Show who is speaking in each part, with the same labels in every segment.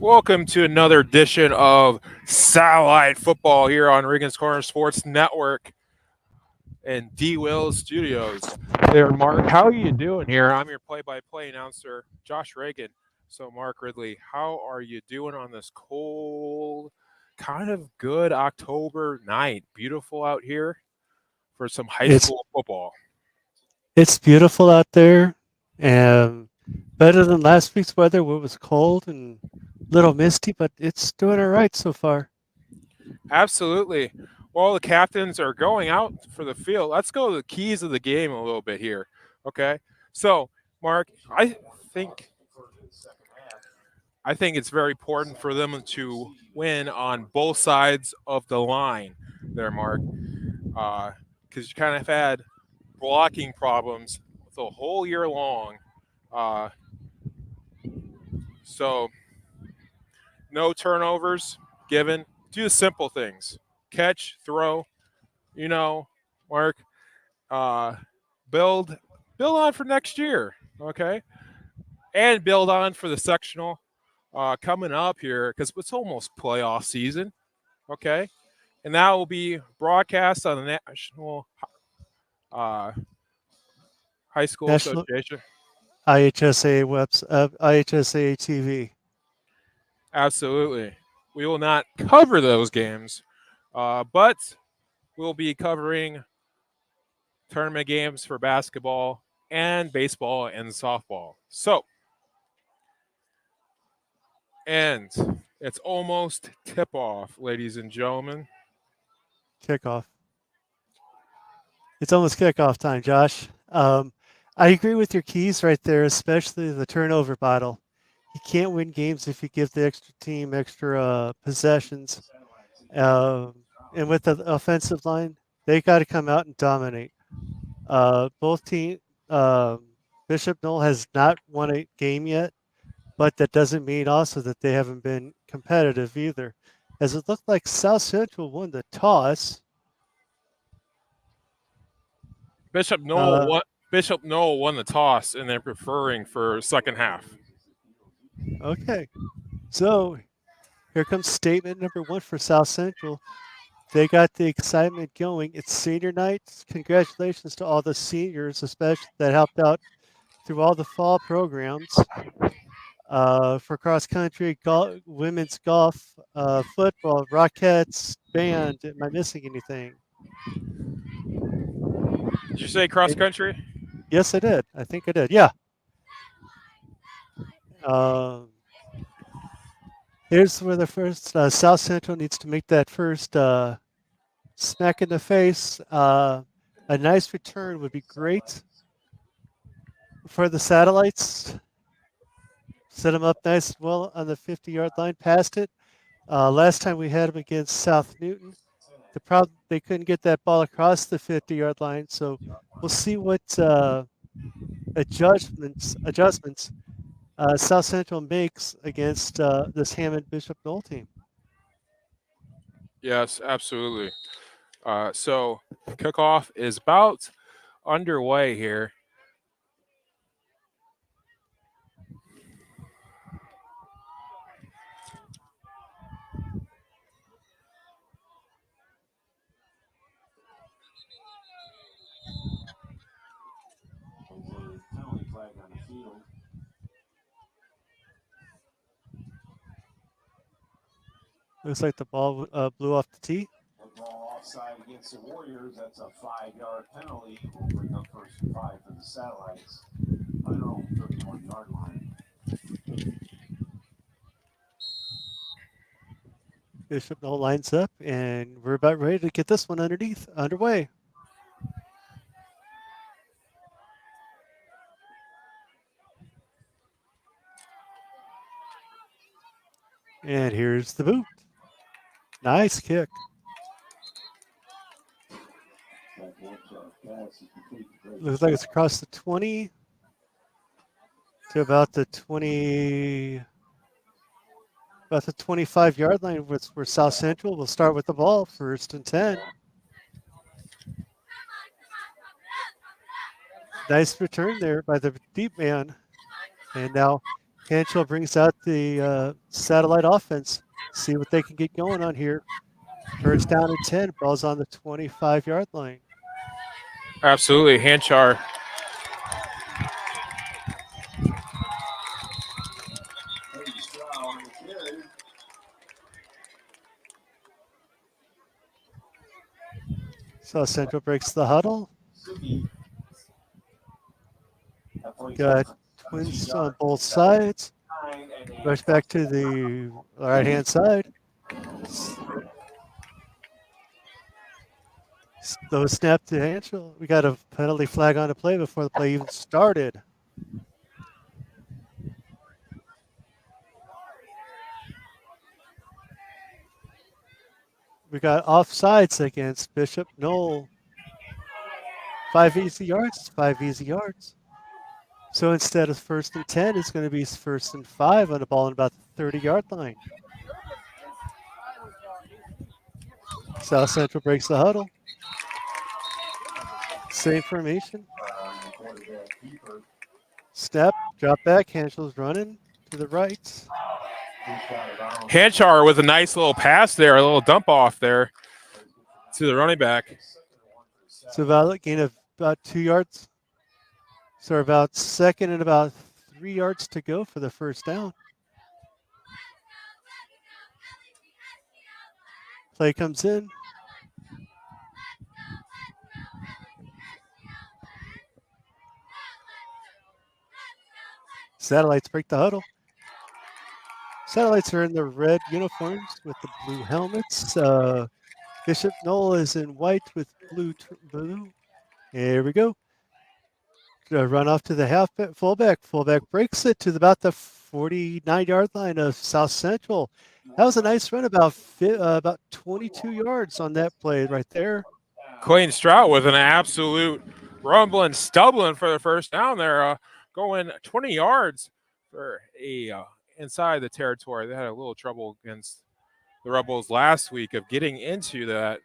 Speaker 1: Welcome to another edition of Satellite Football here on Regan's Corner Sports Network and D Will Studios. There, Mark. How are you doing here? I'm your play-by-play announcer, Josh Regan. So, Mark Ridley, how are you doing on this cold, kind of good October night? Beautiful out here for some high
Speaker 2: It's
Speaker 1: school football.
Speaker 2: it's beautiful out there, and better than last week's weather where it was cold and a little misty, but it's doing all right so far.
Speaker 1: Absolutely. Well, the captains are going out for the field. Let's go to the keys of the game a little bit here. Okay. So, Mark, think I think it's very important for them to win on both sides of the line there, Mark, because you kind of had blocking problems the whole year long. Uh, so, no turnovers given. Do the simple things: catch, throw. You know, Mark. Uh, build build on for next year. Okay, and build on for the sectional coming up here because it's almost playoff season. Okay, and that will be broadcast on the National uh, High School
Speaker 2: National
Speaker 1: Association.
Speaker 2: IHSA TV.
Speaker 1: Absolutely, we will not cover those games, but we'll be covering tournament games for basketball and baseball and softball. So, and it's almost tip off, ladies and gentlemen.
Speaker 2: Kickoff. It's almost kickoff time, Josh. I agree with your keys right there, especially the turnover battle. You can't win games if you give the extra team extra possessions. Um, and with the offensive line, they got to come out and dominate. Both team Bishop Noll has not won a game yet, but that doesn't mean also that they haven't been competitive either. As it looked like South Central won the toss.
Speaker 1: Bishop Noll
Speaker 2: Uh,
Speaker 1: won. Bishop Noll won the toss, and they're preferring for second half.
Speaker 2: okay, so here comes statement number one for South Central. They got the excitement going. It's senior night. Congratulations to all the seniors, especially that helped out through all the fall programs. For cross country, women's golf, football, Rockettes, band. Am I missing anything?
Speaker 1: Did you say cross
Speaker 2: And
Speaker 1: country?
Speaker 2: yes, I did. I think I did. Yeah. Um, Here's where the first South Central needs to make that first smack in the face. A nice return would be great for the satellites. Set them up nice and well on the 50-yard line, past it. Last time we had them against South Newton, the problem they couldn't get that ball across the 50-yard line. So we'll see what adjustments South Central makes against this Hammond Bishop Noll team.
Speaker 1: Yes, absolutely. So kickoff is about underway here.
Speaker 2: Looks like the ball blew off the tee.
Speaker 3: Ball offside against the Warriors. That's a 5-yard penalty. Will bring up first and 5 for the Satellites. Right on 31-yard line.
Speaker 2: Bishop Noll lines up, and we're about ready to get this one underway. And here's the boot. Nice kick. Looks like it's across the 20 to about the 25-yard line where South Central will start with the ball, first and 10. Nice return there by the deep man. And now Hanchel brings out the satellite offense. See what they can get going on here. First down and 10. Ball's on the 25-yard line.
Speaker 1: Absolutely. Hanchar.
Speaker 2: South Central breaks the huddle. Got twins on both sides. Rush back to the right-hand side. Those snap to Hanchel. We got a penalty flag on the play before the play even started. We got offsides against Bishop Noll. 5 easy yards, 5 easy yards. So instead of 1st and 10, it's going to be 1st and 5 on the ball on about the 30-yard line. South Central breaks the huddle. Same formation. Snap, drop back. Hanchel's running to the right.
Speaker 1: Hanchar with a nice little pass there, a little dump off there to the running back.
Speaker 2: So about a gain of about 2 yards. So about second and about 3 yards to go for the first down. Play comes in. Satellites break the huddle. Satellites are in the red uniforms with the blue helmets. Bishop Noll is in white with blue. Here we go. Run off to the fullback. Fullback breaks it to about the 49-yard line of South Central. That was a nice run, about 22 yards on that play right there.
Speaker 1: Clayton Strout with an absolute rumbling, stumbling for the first down there, going 20 yards for inside the territory. They had a little trouble against the Rebels last week of getting into that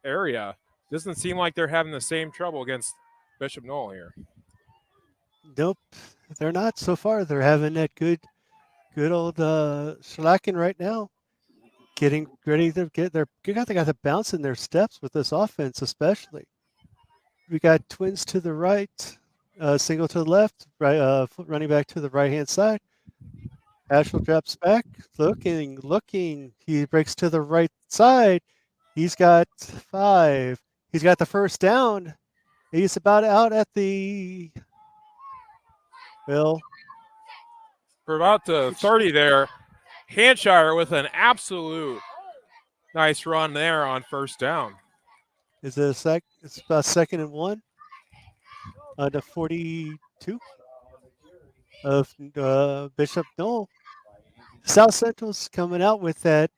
Speaker 1: area. Doesn't seem like they're having the same trouble against Bishop Noll here.
Speaker 2: Nope, they're not so far. They're having that good old shellacking right now. Getting ready to get they got the bounce in their steps with this offense, especially. We got twins to the right, single to the left, right, running back to the right-hand side. Ashel drops back, looking. He breaks to the right side. He's got 5. He's got the first down. He's about out at the for
Speaker 1: about the 30 there. Hanshire with an absolute nice run there on first down.
Speaker 2: Is it it's about 2nd and 1 on the 42 of Bishop Noll. South Central's coming out with that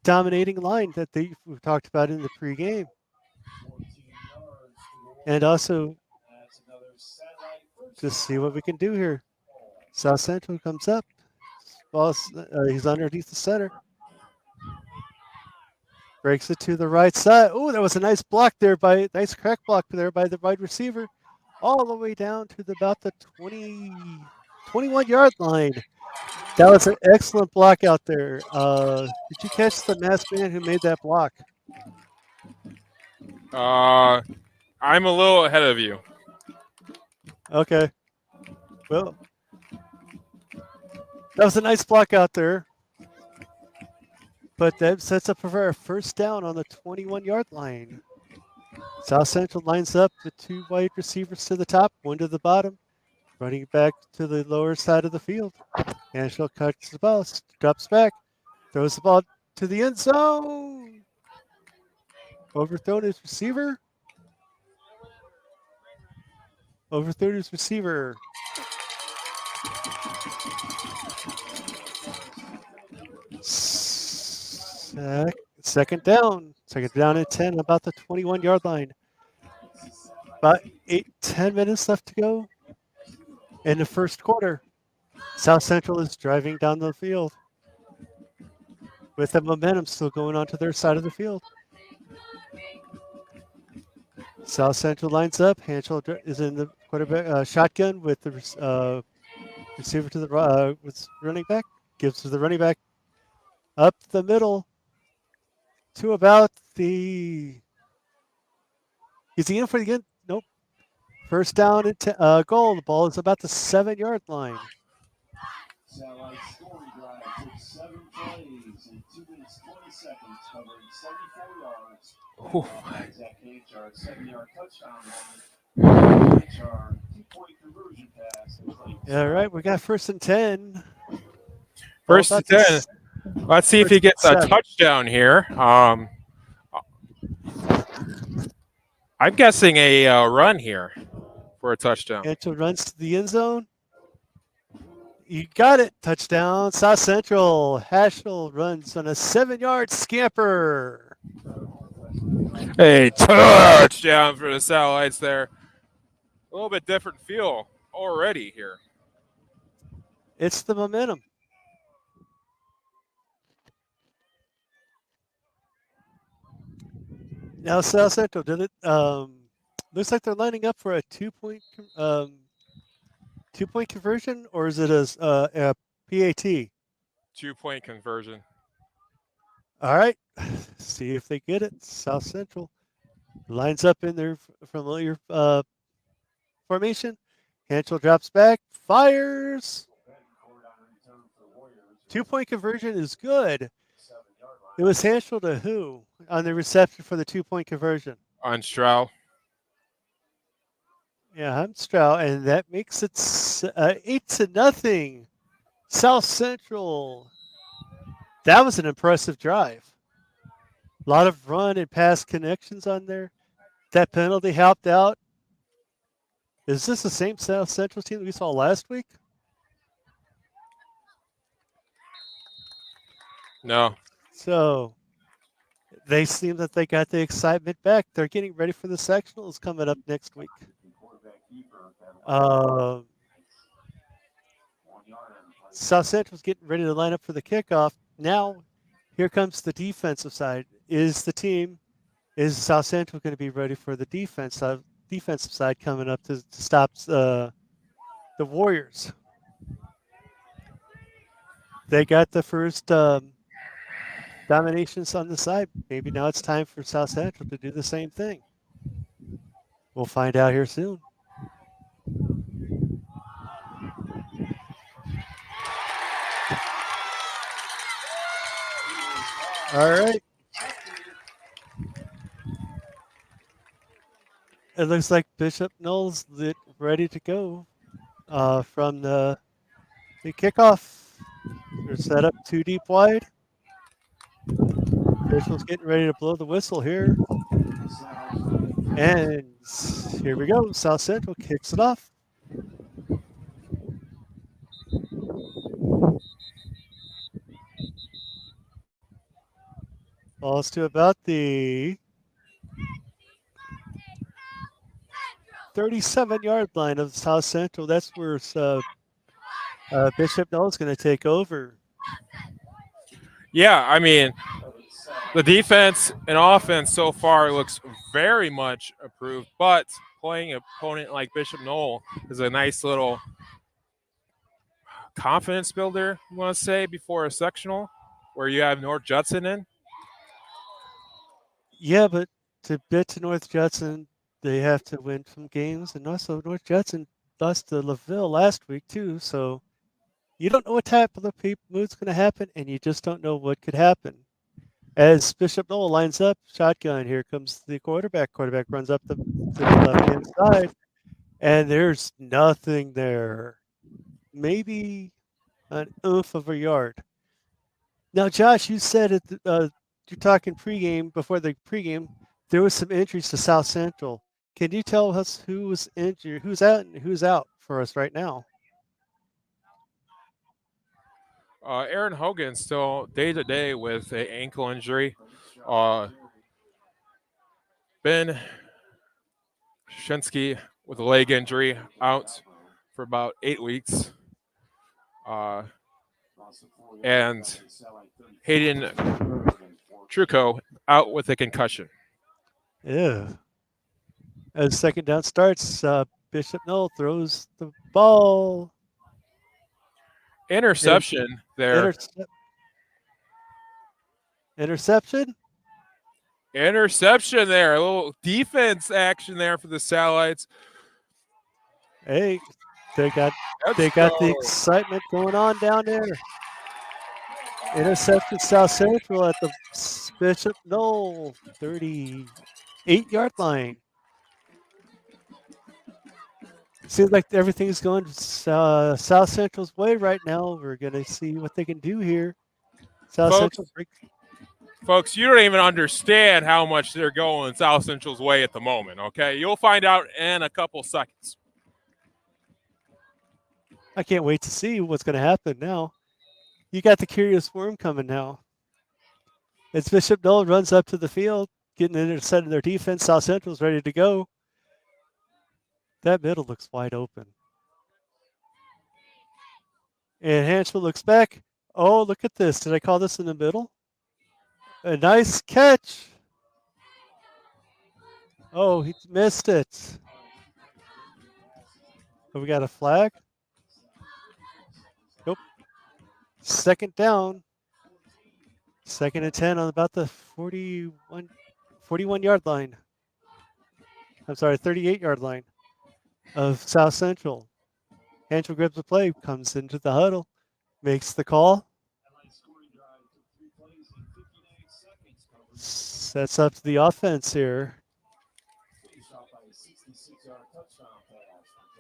Speaker 2: dominating line that we talked about in the pregame. And also, just see what we can do here. South Central comes up. He's underneath the center. Breaks it to the right side. Oh, that was a nice nice crack block there by the wide receiver. All the way down to about the 21-yard line. That was an excellent block out there. Did you catch the masked man who made that block?
Speaker 1: I'm a little ahead of you.
Speaker 2: Okay. Well, that was a nice block out there. But that sets up for a first down on the 21-yard line. South Central lines up the 2 wide receivers to the top, 1 to the bottom, running back to the lower side of the field. Angelo cuts the ball, drops back, throws the ball to the end zone. Overthrown his receiver. Second down and 10, about the 21-yard line. About 10 minutes left to go in the first quarter. South Central is driving down the field with the momentum still going onto their side of the field. South Central lines up. Hanchel is in the quarterback shotgun with the Receiver to the running back. Gives to the running back. Up the middle. To about the. Is he in for the end? Nope. First down and goal. The ball is about the 7-yard line.
Speaker 3: Satellite scoring drive took 7 plays in 2 minutes 20 seconds, covering 74 yards. Zach HR 7-yard touchdown run. HR 2-point conversion pass.
Speaker 2: All right, we got 1st and 10.
Speaker 1: First and 10. Let's see if he gets a touchdown here. I'm guessing a run here for a touchdown.
Speaker 2: Angel runs to the end zone. You got it. Touchdown, South Central. Haschel runs on a 7-yard scamper.
Speaker 1: A touchdown for the Satellites there. A little bit different feel already here.
Speaker 2: It's the momentum. Now South Central did it. Looks like they're lining up for a 2-point conversion, or is it a PAT?
Speaker 1: 2-point conversion.
Speaker 2: All right, see if they get it. South Central lines up in their familiar formation. Hanchel drops back, fires. 2-point conversion is good. It was Hanchel to who on the reception for the 2-point conversion?
Speaker 1: On Stroud.
Speaker 2: Yeah, I'm Stroud, and that makes it 8-0. South Central. That was an impressive drive. A lot of run and pass connections on there. That penalty helped out. Is this the same South Central team that we saw last week?
Speaker 1: No.
Speaker 2: So they seem that they got the excitement back. They're getting ready for the sectionals coming up next week. South Central's getting ready to line up for the kickoff. Now, here comes the defensive side. Is South Central going to be ready for the defensive side coming up to stop the Warriors? They got the first dominations on the side. Maybe now it's time for South Central to do the same thing. We'll find out here soon. All right. It looks like Bishop Noll's ready to go from the kickoff. They're set up 2 deep wide. Bishop's getting ready to blow the whistle here. And here we go. South Central kicks it off. Balls to about the 37-yard line of South Central. That's where Bishop Noll is going to take over.
Speaker 1: Yeah, I mean, the defense and offense so far looks very much improved, but playing an opponent like Bishop Noll is a nice little confidence builder, you want to say, before a sectional where you have North Judson in.
Speaker 2: Yeah, but to get to North Judson, they have to win some games, and also North Judson lost to LaVille last week too. So you don't know what type of move's going to happen, and you just don't know what could happen. As Bishop Noll lines up, shotgun, here comes the quarterback. Quarterback runs up to the left-hand side, and there's nothing there. Maybe an oomph of a yard. Now, Josh, you said you're talking pregame, before the pregame, there was some injuries to South Central. Can you tell us who was injured, who's out, and who's out for us right now?
Speaker 1: Aaron Hogan still day-to-day with an ankle injury. Ben Shinsky with a leg injury, out for about 8 weeks. And Hayden Trucco out with a concussion.
Speaker 2: Yeah. As second down starts, Bishop Noll throws the ball.
Speaker 1: Interception there.
Speaker 2: Interception.
Speaker 1: Interception there. A little defense action there for the Satellites.
Speaker 2: Hey, they got
Speaker 1: Let's
Speaker 2: the
Speaker 1: go.
Speaker 2: excitement going on down there. Interception South Central at the Bishop Noll 38-yard line. Seems like everything's going South Central's way right now. We're going to see what they can do here. Central break.
Speaker 1: Folks, you don't even understand how much they're going South Central's way at the moment, okay? You'll find out in a couple seconds.
Speaker 2: I can't wait to see what's going to happen now. You got the curious worm coming now. As Bishop Noll runs up to the field, getting intercepted their defense, South Central's ready to go. That middle looks wide open. And Hanschel looks back. Oh, look at this. Did I call this in the middle? A nice catch. Oh, he missed it. Oh, we got a flag? Nope. Second down. 2nd and 10 on about the 41-yard line. I'm sorry, 38-yard line of South Central. Hanschel grabs the play, comes into the huddle, makes the call. Sets up the offense here.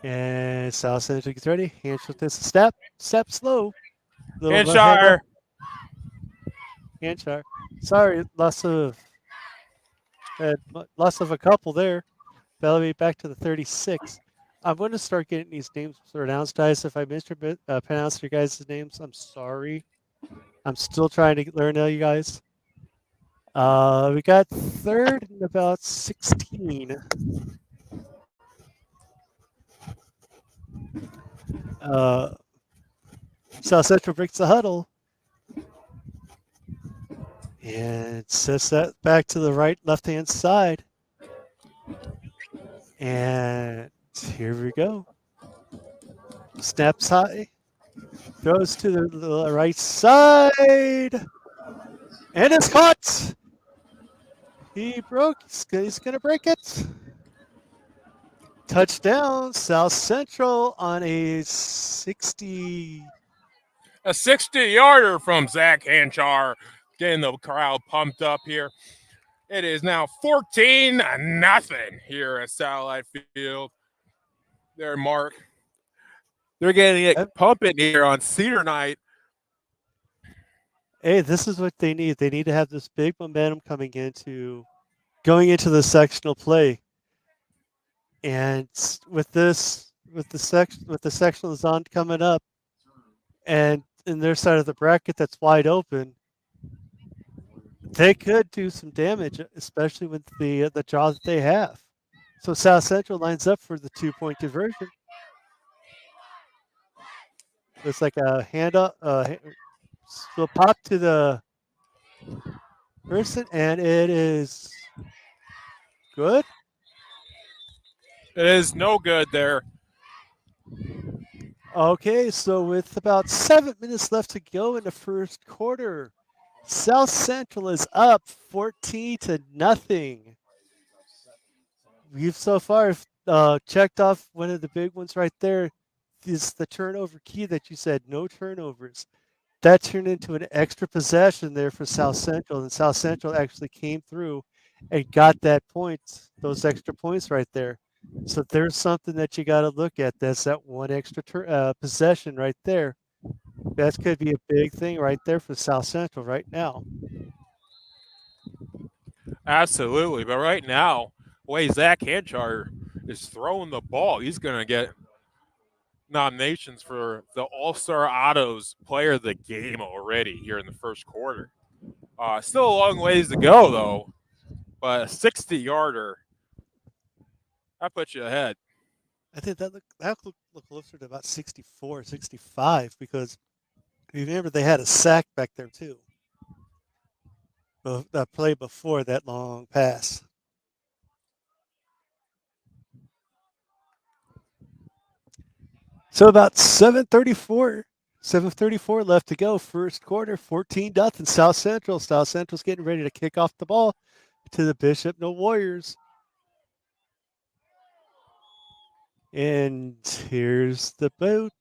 Speaker 2: And South Central gets ready. Hanschel takes a step slow.
Speaker 1: Hanshire.
Speaker 2: Sorry, loss of a couple there. Bellamy back to the 36. I'm going to start getting these names pronounced, guys. If I mispronounced your guys' names, I'm sorry. I'm still trying to learn you guys. We got 3rd and about 16. South Central breaks the huddle. And sets that back to the left-hand side. And here we go. Snaps high. Throws to the right side. And it's caught. He's going to break it. Touchdown, South Central on a 60.
Speaker 1: A 60-yarder from Zach Hanchar. Getting the crowd pumped up here. It is now 14-0 here at Satellite Field. There, Mark. They're getting it pumping here on Cedar Night.
Speaker 2: Hey, this is what they need. They need to have this big momentum going into the sectional play. And with the sectional zone coming up, and in their side of the bracket that's wide open, they could do some damage, especially with the draw that they have. So South Central lines up for the 2-point conversion. It's like a handoff, so pop to the person, and it is good.
Speaker 1: It is no good there.
Speaker 2: Okay, so with about 7 minutes left to go in the first quarter, South Central is up 14-0. We've so far checked off one of the big ones right there. Is the turnover key that you said, no turnovers. That turned into an extra possession there for South Central, and South Central actually came through and got those extra points right there. So there's something that you got to look at. That's that one extra possession right there. That could be a big thing right there for South Central right now.
Speaker 1: Absolutely. But right now, the way Zach Hanchar is throwing the ball, he's going to get nominations for the All-Star Autos Player of the Game already here in the first quarter. Still a long ways to go, though. But a 60-yarder, that puts you ahead.
Speaker 2: I think that look closer to about 64, 65, because remember they had a sack back there too. That play before that long pass. So about 7:34 7:34 left to go. First quarter, 14-0 South Central. South Central's getting ready to kick off the ball to the Bishop Noll Warriors. And here's the boat.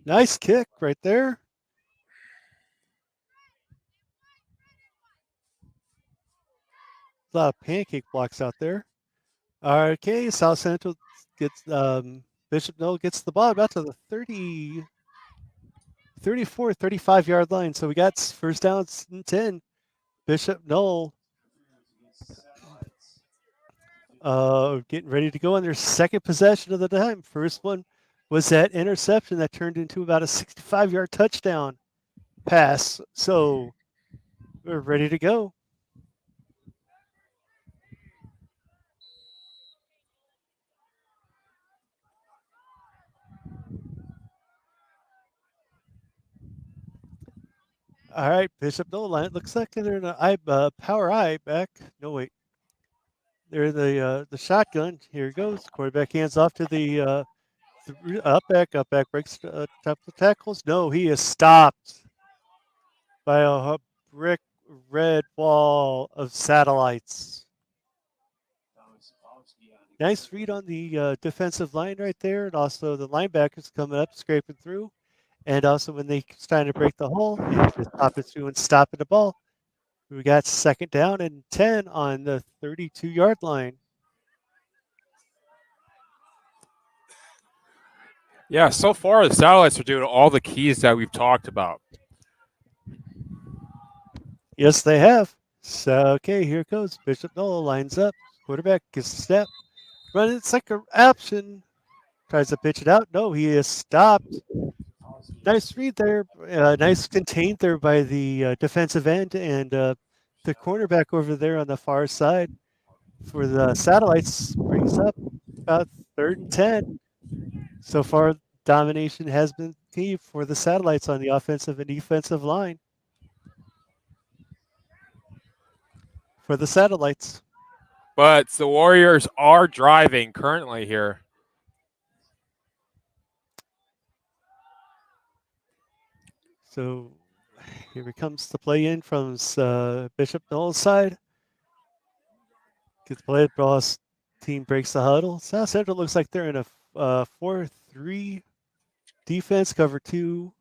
Speaker 2: Nice kick right there. A lot of pancake blocks out there. Okay, South Central gets Bishop Noll gets the ball about to the 34, 35 yard line. So we got first down and 10. Bishop Noll getting ready to go on their second possession of the time. First one was that interception that turned into about a 65-yard touchdown pass. So we're ready to go. All right, Bishop Noll line. It looks like they're in a power I back. No, wait. They're in the shotgun. Here it goes. Quarterback hands off to the up back breaks top of the tackles. No, he is stopped by a brick red wall of satellites. Nice read on the defensive line right there, and also the linebackers coming up, scraping through. And also when they starting to break the hole, they just pop it through and stopping the ball. We got second down and 10 on the 32-yard line.
Speaker 1: Yeah, so far the satellites are doing all the keys that we've talked about.
Speaker 2: Yes, they have. So, okay, here it goes. Bishop Noll lines up. Quarterback gets a step. Run it's like an option. Tries to pitch it out. No, he is stopped. Nice read there. Nice contained there by the defensive end and the cornerback over there on the far side for the satellites brings up about 3rd and 10. So far, domination has been key for the satellites on the offensive and defensive line. For the satellites.
Speaker 1: But the Warriors are driving currently here.
Speaker 2: So here comes the play in from Bishop Noll's side. Gets played, Boss team breaks the huddle. South Central looks like they're in a 4-3 defense, cover 2.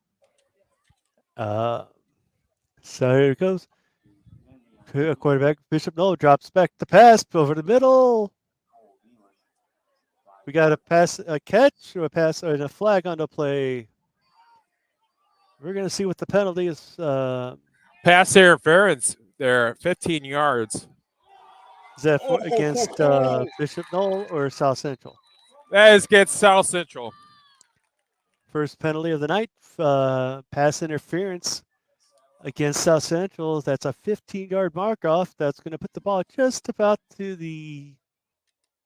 Speaker 2: So here it goes. Quarterback Bishop Noll drops back the pass over the middle. We got a pass, a catch, or a pass, or a flag on the play. We're going to see what the penalty is.
Speaker 1: Pass interference there, 15 yards.
Speaker 2: Is that against Bishop Noll or South Central?
Speaker 1: That is against South Central.
Speaker 2: First penalty of the night, pass interference against South Central. That's a 15-yard mark off. That's going to put the ball just about to the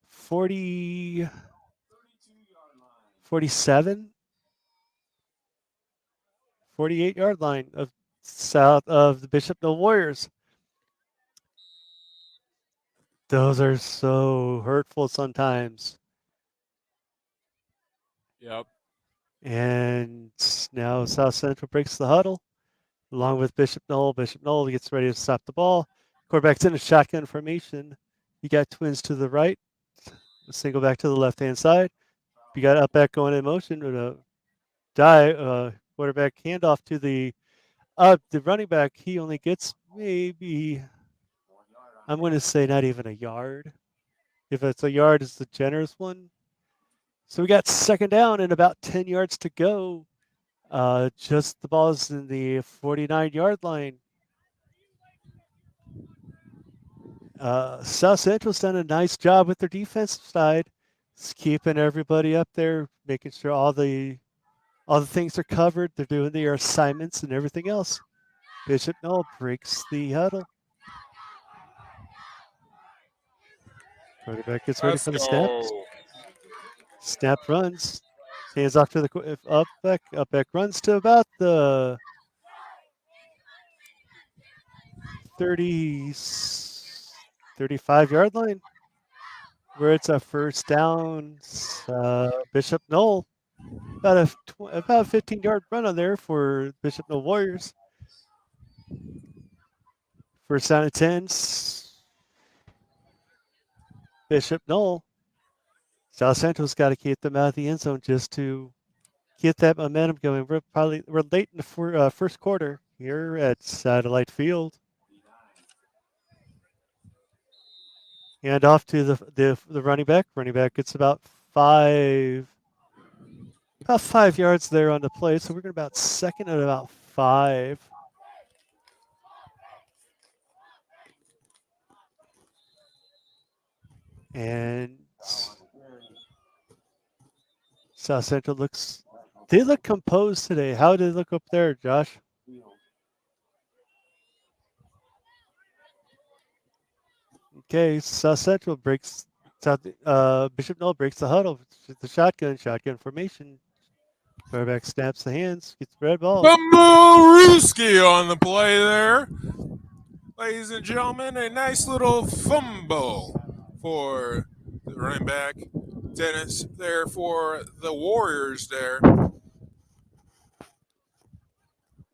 Speaker 2: 47, 48-yard line of south of the Bishop Noll Warriors. Those are so hurtful sometimes.
Speaker 1: Yep.
Speaker 2: And now South Central breaks the huddle along with Bishop Noll. Bishop Noll gets ready to stop the ball. Quarterback's in a shotgun formation. You got twins to the right, a single back to the left-hand side. You got up back going in motion with a quarterback handoff to the running back. He only gets maybe, I'm going to say not even a yard. If it's a yard, it's the generous one. So we got second down and about 10 yards to go. Just the ball's in the 49-yard line. South Central's done a nice job with their defensive side. It's keeping everybody up there, making sure all the things are covered. They're doing their assignments and everything else. Bishop Noll breaks the huddle. Quarterback gets ready for the snap. Snap runs. Hands off to the up back runs to about the 35-yard line, where it's a first down. Bishop Noll. About a 15-yard run on there for Bishop Noll Warriors. First down and 10. Bishop Noll. South Central's got to keep them out of the end zone just to get that momentum going. We're late in the first quarter here at Satellite Field. And off to the running back. Running back gets about 5 yards there on the play. So we're going about second and about 5. And South Central they look composed today. How did they look up there, Josh? Okay, South Central Bishop Noll breaks the huddle. The shotgun formation. Quarterback snaps the hands, gets the red ball.
Speaker 1: Bumblewski on the play there. Ladies and gentlemen, a nice little fumble for the running back. Dennis there for the Warriors there.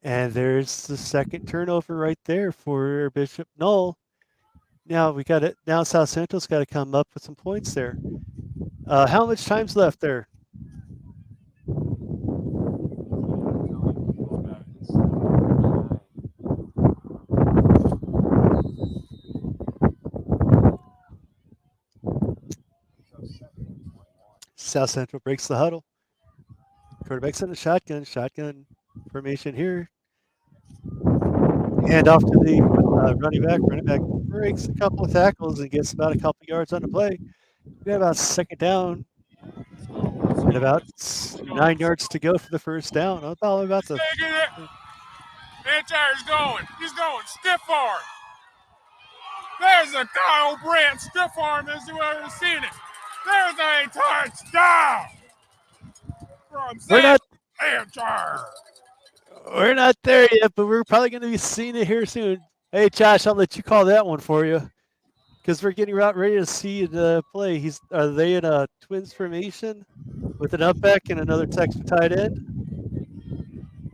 Speaker 2: And there's the second turnover right there for Bishop Noll. Now we got it. Now South Central's got to come up with some points there. How much time's left there? South Central breaks the huddle. Quarterback's in the shotgun formation here. Hand off to the running back. Running back breaks a couple of tackles and gets about a couple yards on the play. We got about second down and about 9 yards to go for the first down. I'm probably about the.
Speaker 1: Manchire's going. He's going. Stiff arm. There's a Kyle Brandt stiff arm as you've ever seen it. There's a touchdown from Sam Manchire.
Speaker 2: We're not there yet, but we're probably going to be seeing it here soon. Hey, Josh, I'll let you call that one for you because we're getting about ready to see the play. Are they in a twins formation with an up back and another Texas tight end?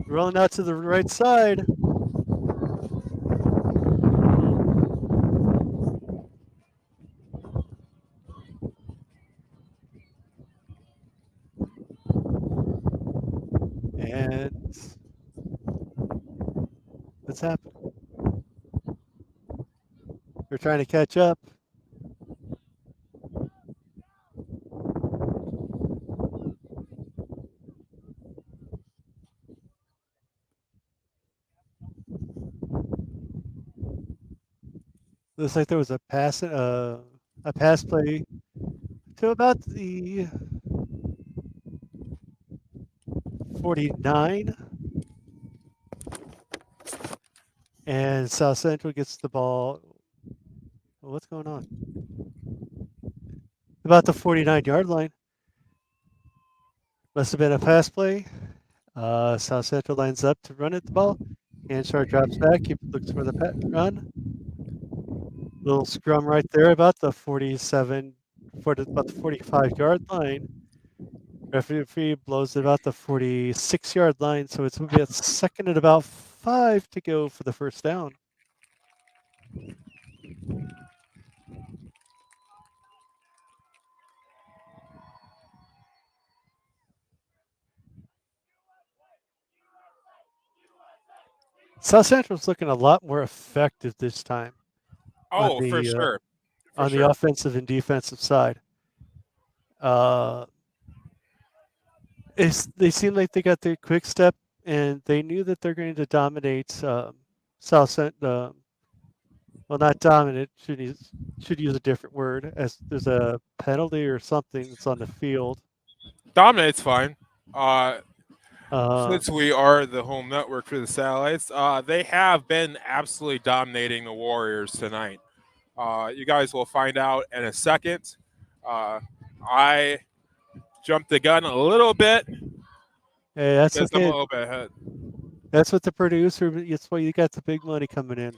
Speaker 2: Rolling out to the right side. And what's happening? They're trying to catch up. Looks like there was a pass play to about the 49. And South Central gets the ball. What's going on? About the 49-yard line. Must have been a pass play. South Central lines up to run at the ball. Hanshaw drops back. He looks for the run. Little scrum right there about the 45-yard line. Referee blows it about the 46-yard line, so it's going to be a second and about 5 to go for the first down. South Central's looking a lot more effective this time.
Speaker 1: Oh, for sure.
Speaker 2: On the offensive and defensive side. They seem like they got the quick step, and they knew that they're going to dominate South Central. Well, not dominate. Should use a different word, as there's a penalty or something that's on the field.
Speaker 1: Dominate's fine. Since we are the home network for the Satellites, they have been absolutely dominating the Warriors tonight. You guys will find out in a second. I jumped the gun a little bit.
Speaker 2: Hey, that's okay.
Speaker 1: I'm a little bit ahead.
Speaker 2: That's what the producer. That's why you got the big money coming in.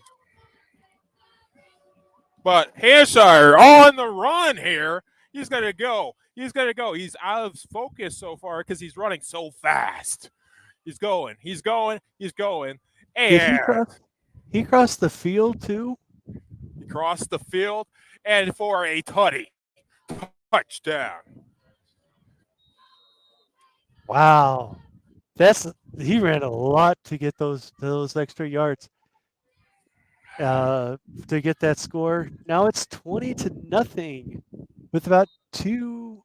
Speaker 1: But Hampshire on the run here. He's going to go. He's going to go. He's out of focus so far because he's running so fast. He's going. He's going. He's going.
Speaker 2: Did he
Speaker 1: And
Speaker 2: cross? He crossed the field too.
Speaker 1: he crossed the field and for a touchdown.
Speaker 2: Wow, he ran a lot to get those extra yards to get that score. Now it's 20-0 with about two.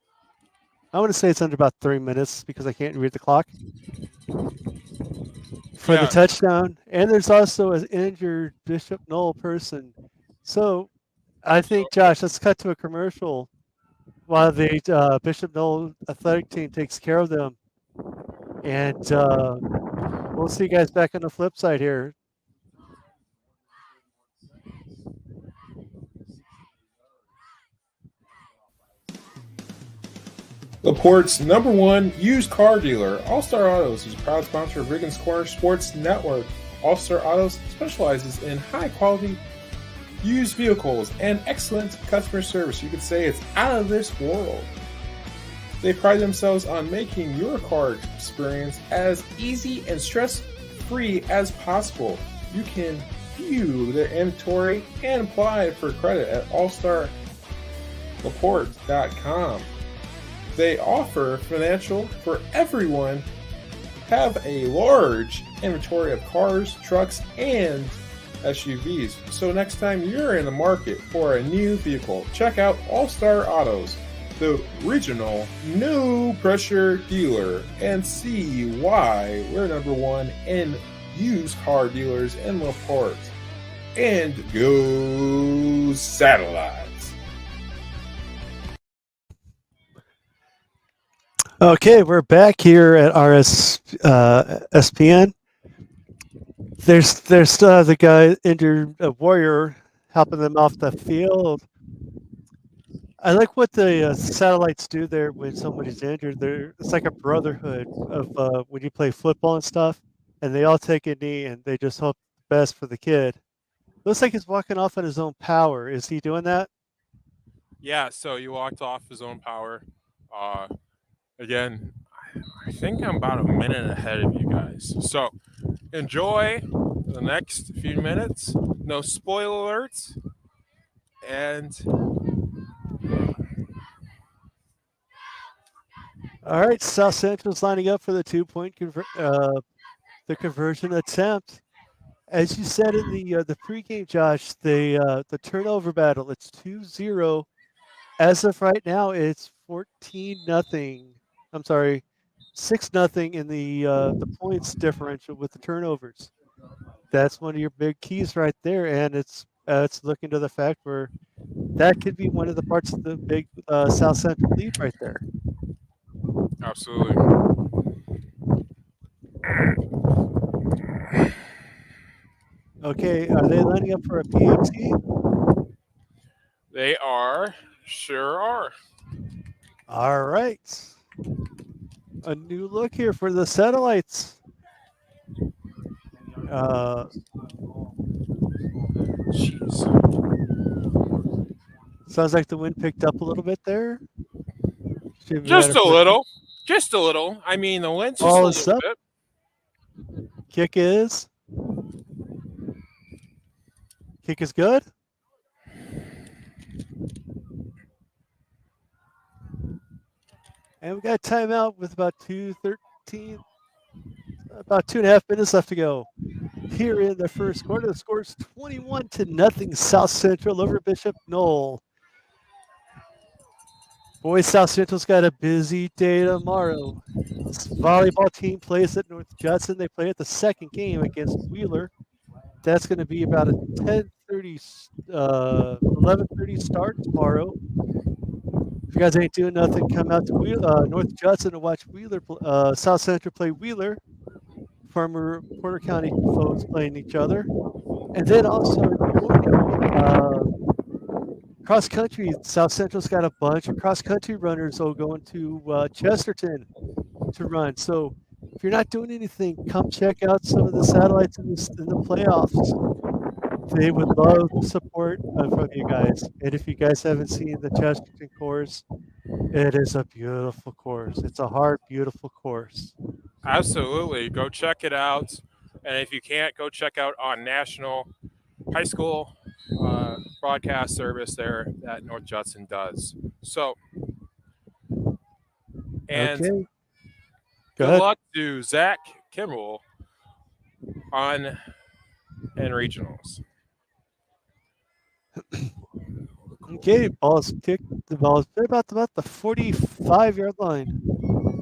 Speaker 2: I want to say it's under about 3 minutes because I can't read the clock for the touchdown. And there's also an injured Bishop Noll person. So I think, Josh, let's cut to a commercial while the Bishop Noll athletic team takes care of them. And we'll see you guys back on the flip side here.
Speaker 1: LaPorte's #1 used car dealer, All Star Autos, is a proud sponsor of Regan's Corner Sports Network. All Star Autos specializes in high quality used vehicles and excellent customer service. You could say it's out of this world. They pride themselves on making your car experience as easy and stress-free as possible. You can view their inventory and apply for credit at allstarlaporte.com. They offer financial for everyone, have a large inventory of cars, trucks, and SUVs. So next time you're in the market for a new vehicle, check out All Star Autos, the regional no pressure dealer, and see why we're #1 in used car dealers in LaPorte. And go Satellites!
Speaker 2: Okay, we're back here at SPN. There's still the guy injured, Warrior, helping them off the field. I like what the Satellites do there when somebody's injured. It's like a brotherhood of when you play football and stuff, and they all take a knee and they just hope the best for the kid. Looks like he's walking off on his own power. Is he doing that?
Speaker 1: Yeah, so he walked off his own power. Again, I think I'm about a minute ahead of you guys. So enjoy the next few minutes. No spoiler alerts. And
Speaker 2: all right, South Central's lining up for the 2-point the conversion attempt. As you said in the pregame, Josh, the turnover battle, it's 2-0. As of right now, it's 14-0. I'm sorry, 6-0 in the points differential with the turnovers. That's one of your big keys right there, and it's looking to the fact where that could be one of the parts of the big South Central lead right there.
Speaker 1: absolutely.
Speaker 2: Okay, are they lining up for a PAT?
Speaker 1: They are. Sure are.
Speaker 2: All right. A new look here for the Satellites.
Speaker 1: Jeez.
Speaker 2: Sounds like the wind picked up a little bit there.
Speaker 1: Just a little. Just a little. I mean, the wind's just a little bit.
Speaker 2: Kick is good. And we got timeout with about 2:13, about 2.5 minutes left to go. Here in the first quarter, the score is 21-0 South Central over Bishop Noll. Boys, South Central's got a busy day tomorrow. This volleyball team plays at North Judson. They play at the second game against Wheeler. That's going to be about a 11:30 start tomorrow. If you guys ain't doing nothing, come out to North Judson to watch South Central play Wheeler. Former Porter County folks playing each other. And then also cross country. South Central's got a bunch of cross country runners all going to Chesterton to run. So if you're not doing anything, come check out some of the Satellites in the playoffs. They would love the support from you guys. And if you guys haven't seen the Chesterton course, It is a beautiful course. It's a hard, beautiful course.
Speaker 1: Absolutely. Go check it out. And if you can't, go check out on National High School broadcast service there that North Judson does. So, and
Speaker 2: Okay, go
Speaker 1: good
Speaker 2: ahead.
Speaker 1: luck to Zach Kimball on in regionals.
Speaker 2: Okay, ball's kicked. The ball is about the 45-yard line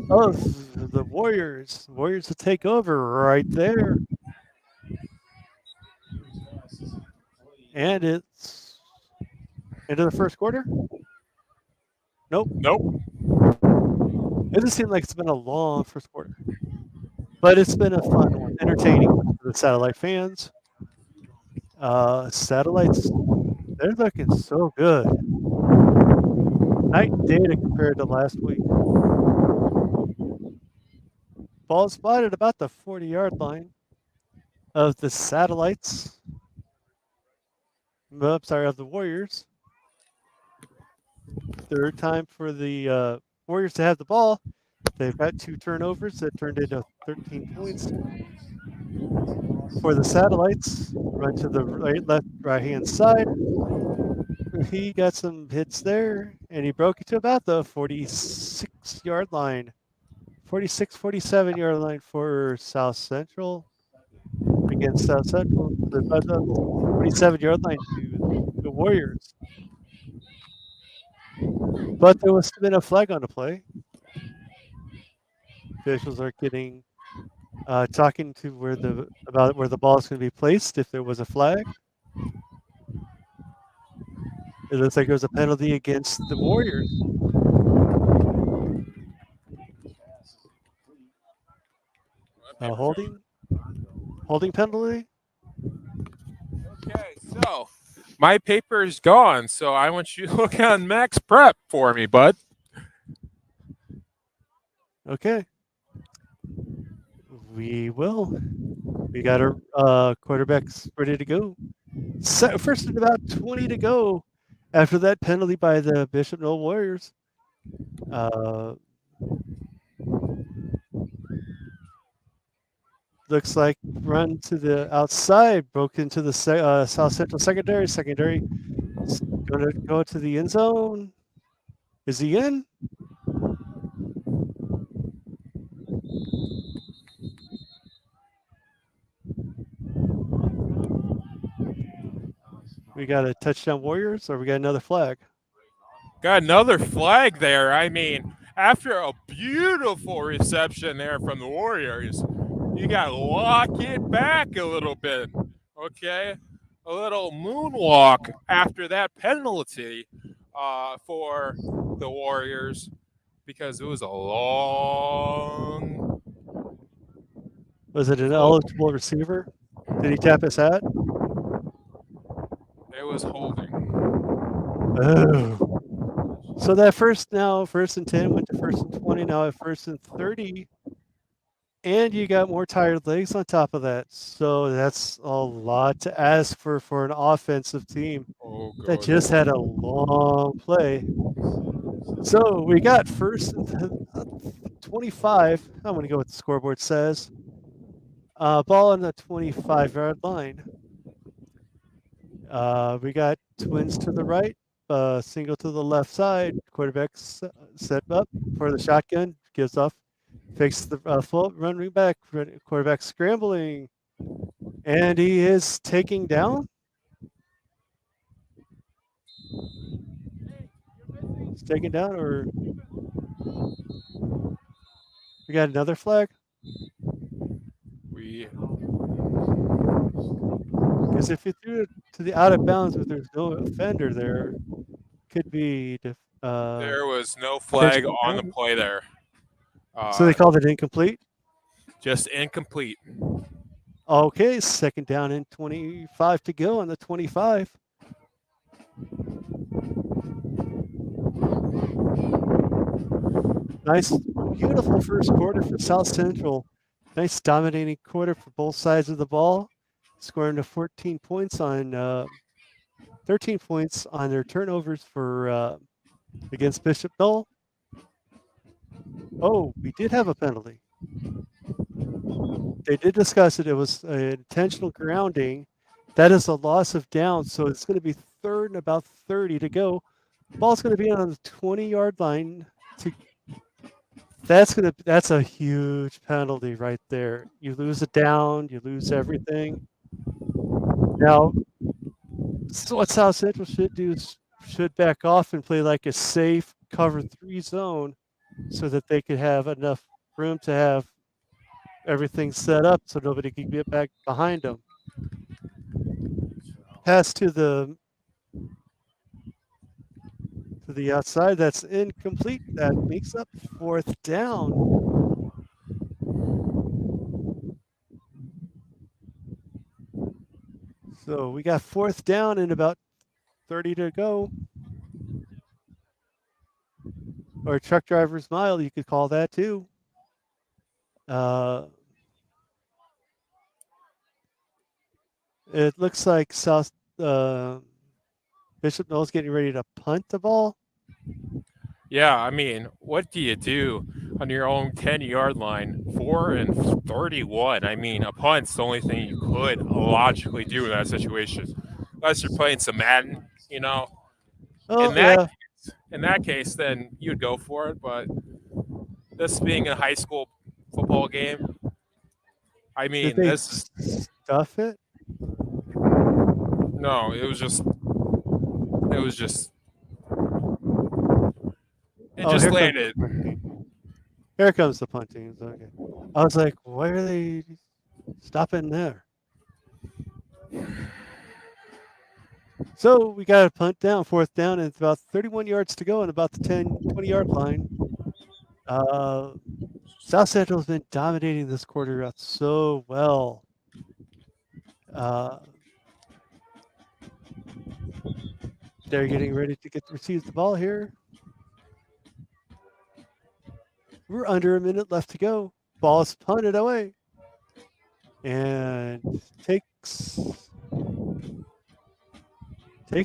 Speaker 2: of the Warriors. The Warriors will take over right there. And it's into the first quarter. Nope.
Speaker 1: Nope.
Speaker 2: It doesn't seem like it's been a long first quarter. But it's been a fun one, entertaining one for the Satellite fans. Satellites, they're looking so good. Night and day compared to last week. Ball spotted about the 40-yard line of the Satellites. I'm sorry, of the Warriors. Third time for the Warriors to have the ball. They've got 2 turnovers that turned into 13 points. For the Satellites, run to the right-hand side. He got some hits there, and he broke it to about the 46-yard line. 46, 47-yard line for South Central. Against South Central, the 47-yard line to the Warriors. But there was been a flag on the play. Officials are getting talking to about where the ball is going to be placed if there was a flag. It looks like there was a penalty against the Warriors. Holding penalty.
Speaker 1: Okay, so my paper is gone, so I want you to look on Max Prep for me, bud.
Speaker 2: Okay. We will. We got our quarterbacks ready to go. First and about 20 to go after that penalty by the Bishop Noll Warriors. Looks like run to the outside, broke into the South Central secondary. Secondary is going to go to the end zone. Is he in? We got a touchdown Warriors, or we got another flag?
Speaker 1: Got another flag there. I mean, after a beautiful reception there from the Warriors, you got to lock it back a little bit. Okay? A little moonwalk after that penalty for the Warriors because it was a long.
Speaker 2: Was it an eligible receiver? Did he tap his hat?
Speaker 1: It was holding.
Speaker 2: Oh. So that first and 10 went to first and 20, now at first and 30. And you got more tired legs on top of that. So that's a lot to ask for an offensive team that just had a long play. So we got first and 25. I'm going to go with the scoreboard says. Ball on the 25-yard line. We got twins to the right, single to the left side. Quarterback's set up for the shotgun, gives off, fakes the full running back. Quarterback scrambling, and he is taking down. He's taking down, or we got another flag. Because if you threw it to the out of bounds, but there's no offender there, could be.
Speaker 1: There was no flag on the play there.
Speaker 2: So they called it incomplete?
Speaker 1: Just incomplete.
Speaker 2: Okay, second down and 25 to go on the 25. Nice, beautiful first quarter for South Central. Nice dominating quarter for both sides of the ball, scoring to 13 points on their turnovers for against Bishop Noll. Oh, we did have a penalty. They did discuss it. It was an intentional grounding. That is a loss of down, so it's going to be third and about 30 to go. Ball's going to be on the 20-yard line. That's a huge penalty right there. You lose a down, you lose everything. Now, so what South Central should do is should back off and play like a safe cover 3 zone so that they could have enough room to have everything set up so nobody can get back behind them. Pass to the outside, that's incomplete. That makes up 4th down. So we got 4th down and about 30 to go. Or truck driver's mile, you could call that too. It looks like South Bishop Noll's getting ready to punt the ball.
Speaker 1: Yeah, I mean, what do you do on your own 10-yard line? 4-31. I mean, a punt's the only thing you could logically do in that situation, unless you're playing some Madden.
Speaker 2: Oh,
Speaker 1: In that case, then you'd go for it. But this being a high school football game, I mean,
Speaker 2: Did they
Speaker 1: this
Speaker 2: stuff it?
Speaker 1: no, it was just it just landed.
Speaker 2: Here comes the punting. Okay. I was like, why are they stopping there? So we got a punt down, 4th down, and it's about 31 yards to go and about the 20-yard line. South Central's been dominating this quarter out so well. They're getting ready to receive the ball here. We're under a minute left to go. Ball is punted away. And takes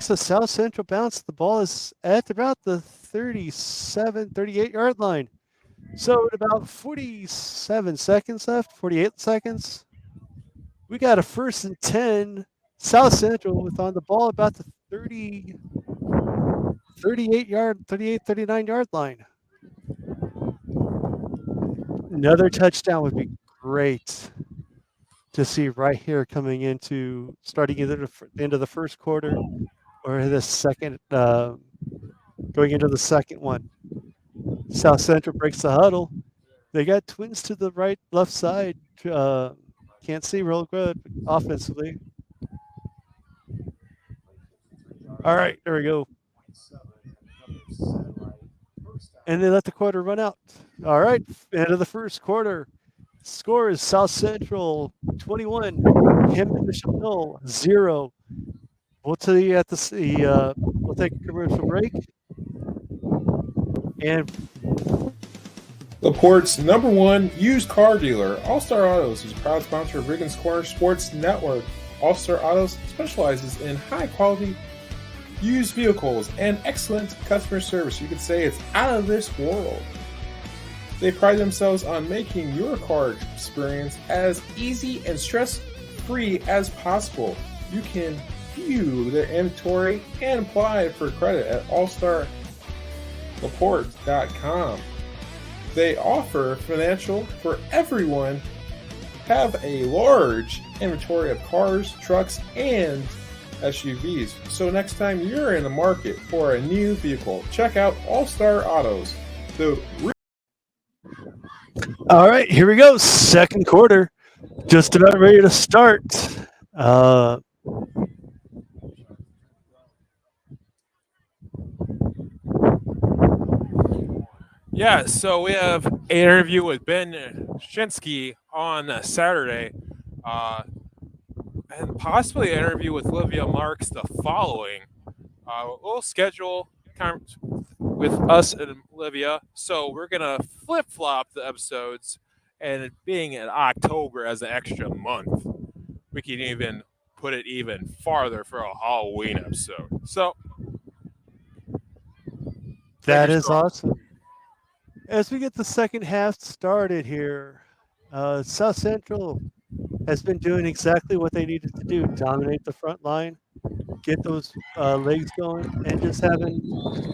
Speaker 2: a South Central bounce. The ball is at about the 38-yard line. So at about 47 seconds left, 48 seconds. We got a 1st and 10. South Central with on the ball about the 39-yard line. Another touchdown would be great to see right here coming into starting either the end of the first quarter or the second, going into the second one. South Central breaks the huddle. They got twins to the left side. Can't see real good offensively. All right, there we go. And they let the quarter run out. All right, end of the first quarter. Score is South Central 21, Hammond Bishop Noll 0. We'll tell you at we'll take a commercial break. And
Speaker 1: LaPorte's #1 used car dealer, All-Star Autos, is a proud sponsor of Regan's Corner Sports Network. All-Star Autos specializes in high-quality used vehicles and excellent customer service. You could say it's out of this world. They pride themselves on making your car experience as easy and stress-free as possible. You can view their inventory and apply for credit at allstarlaporte.com. They offer financial for everyone, have a large inventory of cars, trucks, and SUVs. So next time you're in the market for a new vehicle, check out All-Star Autos.
Speaker 2: All right, here we go. Second quarter, just about ready to start.
Speaker 1: Yeah, so we have an interview with Ben Shinsky on Saturday, and possibly an interview with Olivia Marks the following. We'll schedule with us and Olivia, so we're gonna flip-flop the episodes, and it being in October as an extra month, we can even put it even farther for a Halloween episode. So
Speaker 2: that is awesome. As we get the second half started here, South Central has been doing exactly what they needed to do: dominate the front line, get those legs going, and just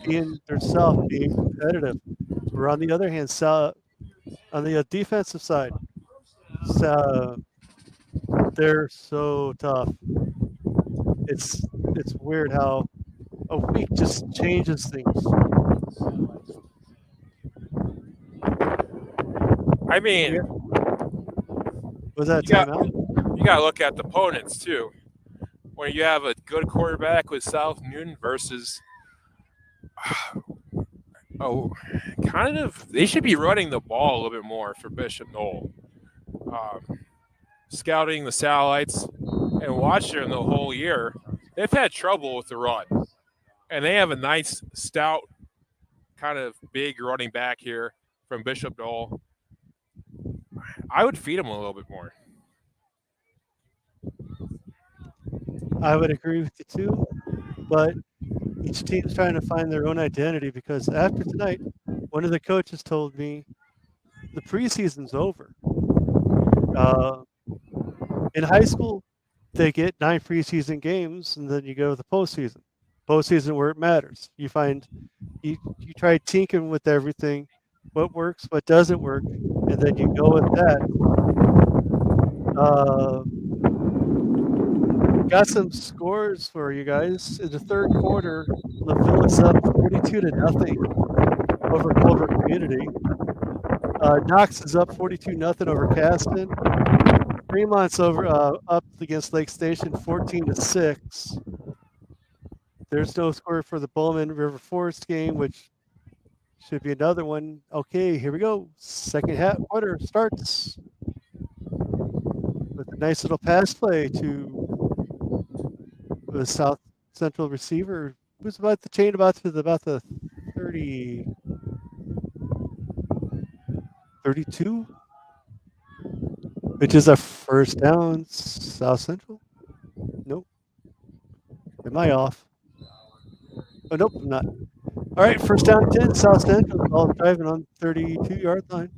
Speaker 2: being themselves, being competitive. We're on the other hand, on the defensive side, so they're so tough. It's weird how a week just changes things.
Speaker 1: I mean,
Speaker 2: Yeah. Was that
Speaker 1: you got
Speaker 2: timeout?
Speaker 1: you got to look at the opponents too. When you have a good quarterback with South Newton versus, oh, kind of, they should be running the ball a little bit more for Bishop Noll. Scouting the satellites and watching them the whole year, they've had trouble with the run, and they have a nice, stout, kind of big running back here from Bishop Noll. I would feed him a little bit more.
Speaker 2: I would agree with you too, but each team's trying to find their own identity because after tonight, one of the coaches told me the preseason's over. In high school, they get 9 preseason games, and then you go to the postseason. Postseason where it matters. You try tinkering with everything, what works, what doesn't work, and then you go with that. Got some scores for you guys. In the third quarter, LaVille is up 42-0 over Culver Community. Knox is up 42-0 over Caston. Fremont's up against Lake Station 14-6. There's no score for the Bowman River Forest game, which should be another one. Okay, here we go. Second half quarter starts with a nice little pass play to the South Central receiver, who's about the 30, 32, which is a first down. South Central. Nope. Am I off? Oh, nope, I'm not. All right, first down 10, South Central, all driving on 32-yard line.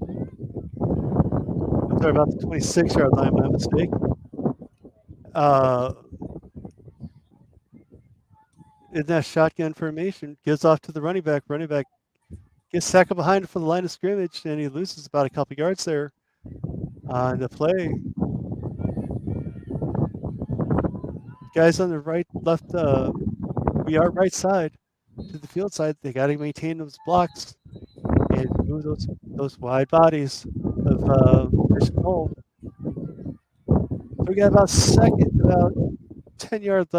Speaker 2: I'm sorry about the 26-yard line, my mistake. In that shotgun formation, gives off to the running back. Running back gets tackled behind for the line of scrimmage, and he loses about a couple yards there on the play. Guys on the right side to the field side, they got to maintain those blocks and move those wide bodies of Bishop Noll. So we got about 10 yards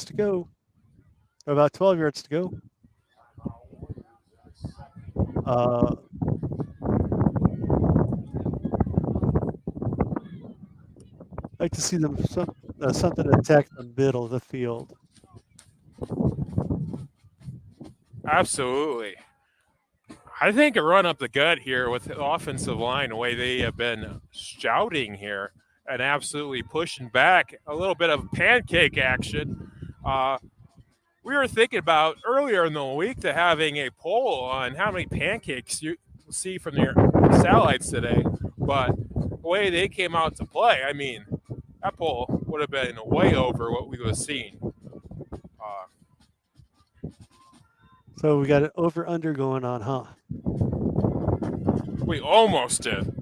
Speaker 2: to go, or about 12 yards to go. I'd like to see them something attack the middle of the field.
Speaker 1: Absolutely. I think a run up the gut here with the offensive line, the way they have been shouting here and absolutely pushing back, a little bit of pancake action. We were thinking about earlier in the week to having a poll on how many pancakes you see from your satellites today, but the way they came out to play, I mean, that poll would have been way over what we was seeing.
Speaker 2: So we got an over-under going on, huh?
Speaker 1: We almost did.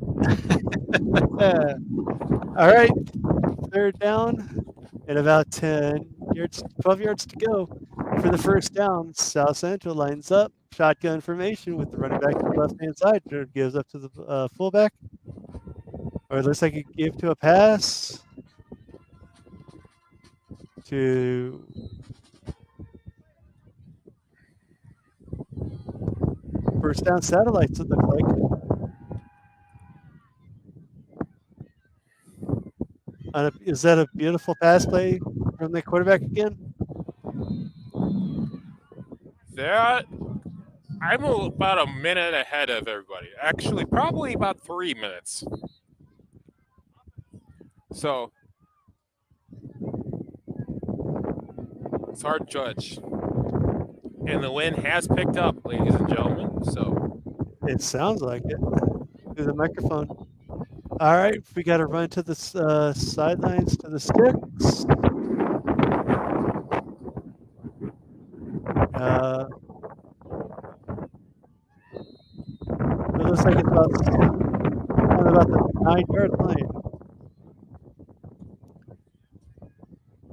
Speaker 2: All right, third down and about 12 yards to go for the first down. South Central lines up, shotgun formation with the running back to the left-hand side. Gives up to the fullback. Or it looks like he gave to a pass to first down satellites, it looks like. Is that a beautiful pass play from the quarterback again?
Speaker 1: That I'm about a minute ahead of everybody. Actually, probably about 3 minutes. So it's hard to judge. And the wind has picked up, ladies and gentlemen. So
Speaker 2: It sounds like it through the microphone. All right, we got to run to the sidelines to the sticks. It looks like it's about the 9-yard line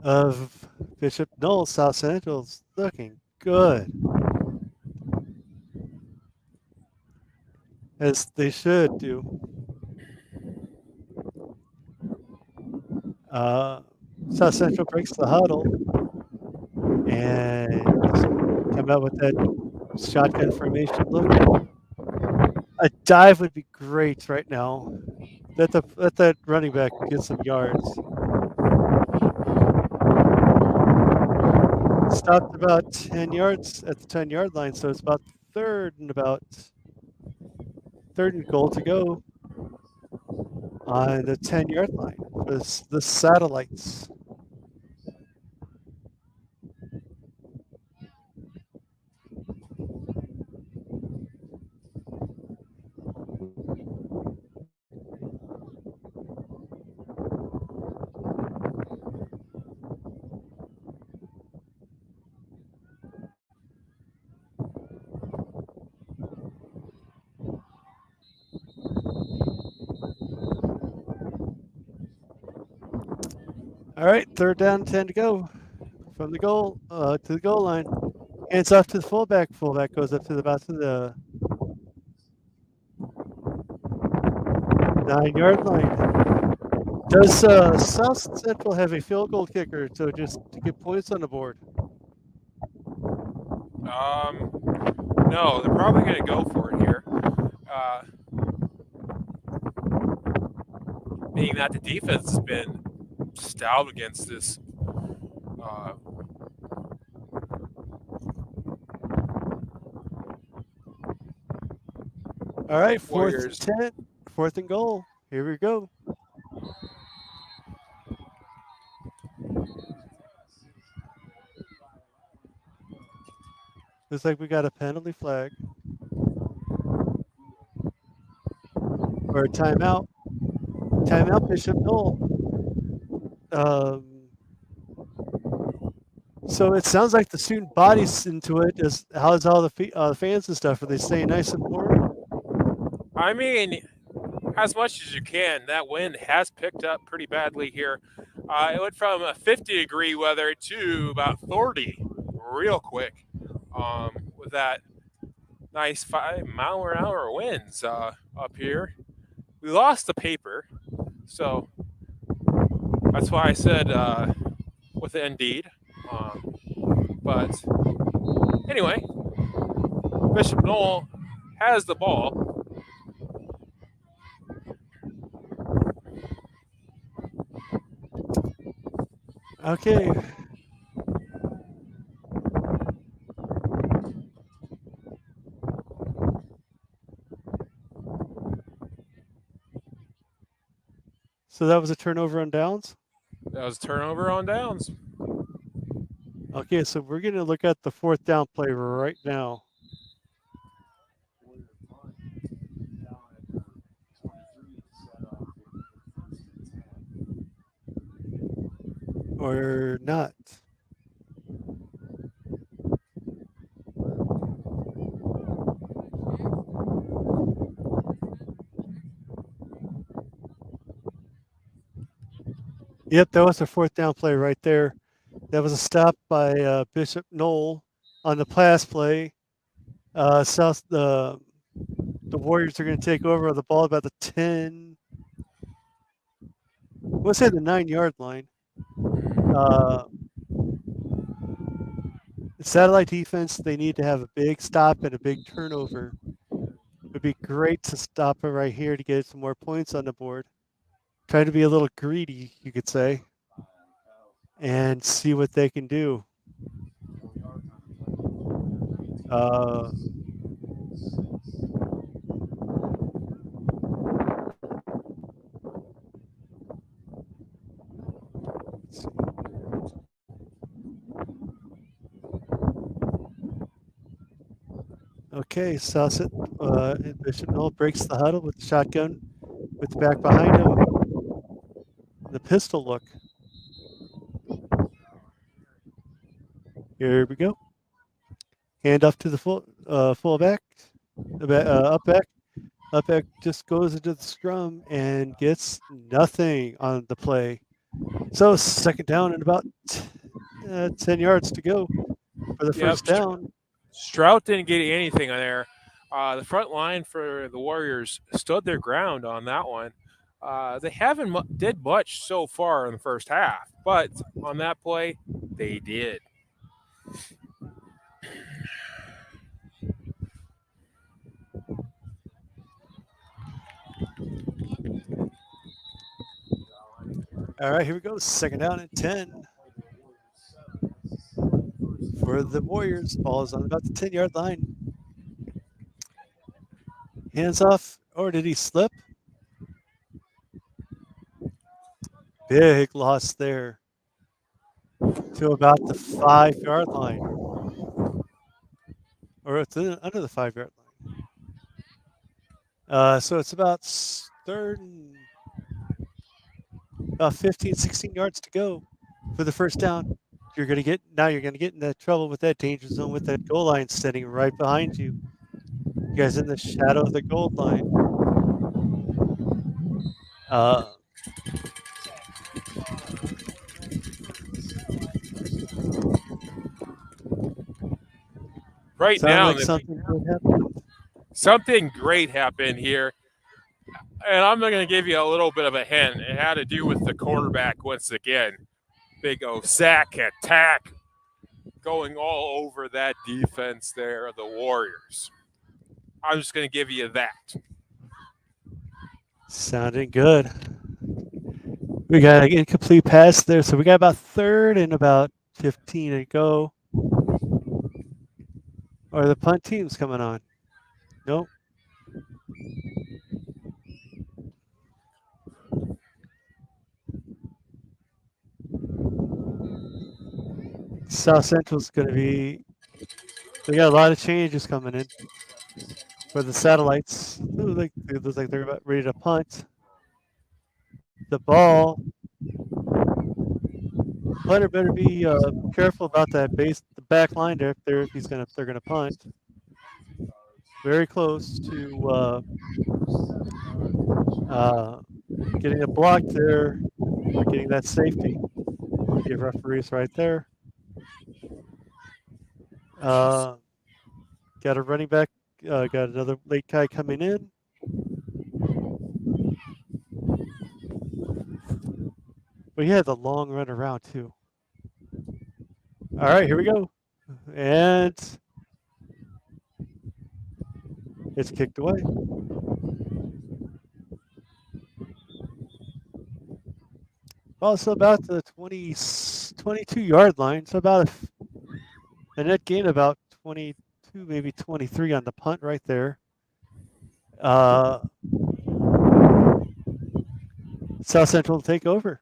Speaker 2: of Bishop Noll. South Central's looking good, as they should do. South Central breaks the huddle and come out with that shotgun formation look. A dive would be great right now. Let that running back get some yards. Stopped about 10 yards at the 10-yard line, so it's about third and goal to go on the 10-yard line for the Satellites. All right, third down, 10 to go from the goal to the goal line. Hands off to the fullback. Fullback goes up to the 9-yard line. Does South Central have a field goal kicker to get points on the board?
Speaker 1: no, they're probably going to go for it here. Being that the defense has been stout against this.
Speaker 2: All right,
Speaker 1: Warriors.
Speaker 2: 10, 4th and goal. Here we go. Looks like we got a penalty flag or a timeout. Timeout, Bishop Noll. So it sounds like the student body's into it. How's all the fans and stuff? Are they staying nice and warm?
Speaker 1: I mean, as much as you can. That wind has picked up pretty badly here. It went from a 50-degree weather to about 30 real quick with that nice 5-mile-per-hour winds up here. We lost the paper, so that's why I said with Indeed. But anyway, Bishop Noll has the ball.
Speaker 2: Okay. So that was a turnover on downs?
Speaker 1: That was a turnover on downs.
Speaker 2: Okay, so we're going to look at the 4th down play right now. Or not. Yep, that was a 4th down play right there. That was a stop by Bishop Noll on the pass play. The Warriors are going to take over the ball about the 10. We'll say the 9-yard line. The Satellite defense, they need to have a big stop and a big turnover. It would be great to stop it right here to get some more points on the board. Try to be a little greedy, you could say, and see what they can do. Okay, Bishop Noll breaks the huddle with the shotgun with the back behind him. The pistol look. Here we go. Hand off to the fullback. Up back. Up back just goes into the scrum and gets nothing on the play. So second down and about 10 yards to go for the first down.
Speaker 1: Strout didn't get anything on there. The front line for the Warriors stood their ground on that one. They haven't did much so far in the first half, but on that play, they did.
Speaker 2: All right, here we go. Second down and 10 for the Warriors. Ball is on about the 10-yard line. Hands off, or did he slip? Big loss there to about the 5-yard line. Or it's under the 5-yard line. So it's about third and about 15, 16 yards to go for the first down. You're going to get into trouble with that danger zone with that goal line sitting right behind you. You guys in the shadow of the goal line.
Speaker 1: Right now,
Speaker 2: like
Speaker 1: something great happened here. And I'm going to give you a little bit of a hint. It had to do with the quarterback once again. Big O sack attack going all over that defense there of the Warriors. I'm just going to give you that.
Speaker 2: Sounding good. We got an incomplete pass there, so we got about third and about 15 to go. Or the punt team's coming on. Nope. South Central's going to be. They got a lot of changes coming in for the Satellites. It looks like they're about ready to punt. The ball. Punter better be careful about that the back line there. If they're gonna punt. Very close to getting a block there, or getting that safety. The referees right there. Got a running back. Got another late guy coming in. But he had the long run around too. All right, here we go. And it's kicked away. Also about the 22-yard line. So about a net gain about 22, maybe 23 on the punt right there. South Central will take over.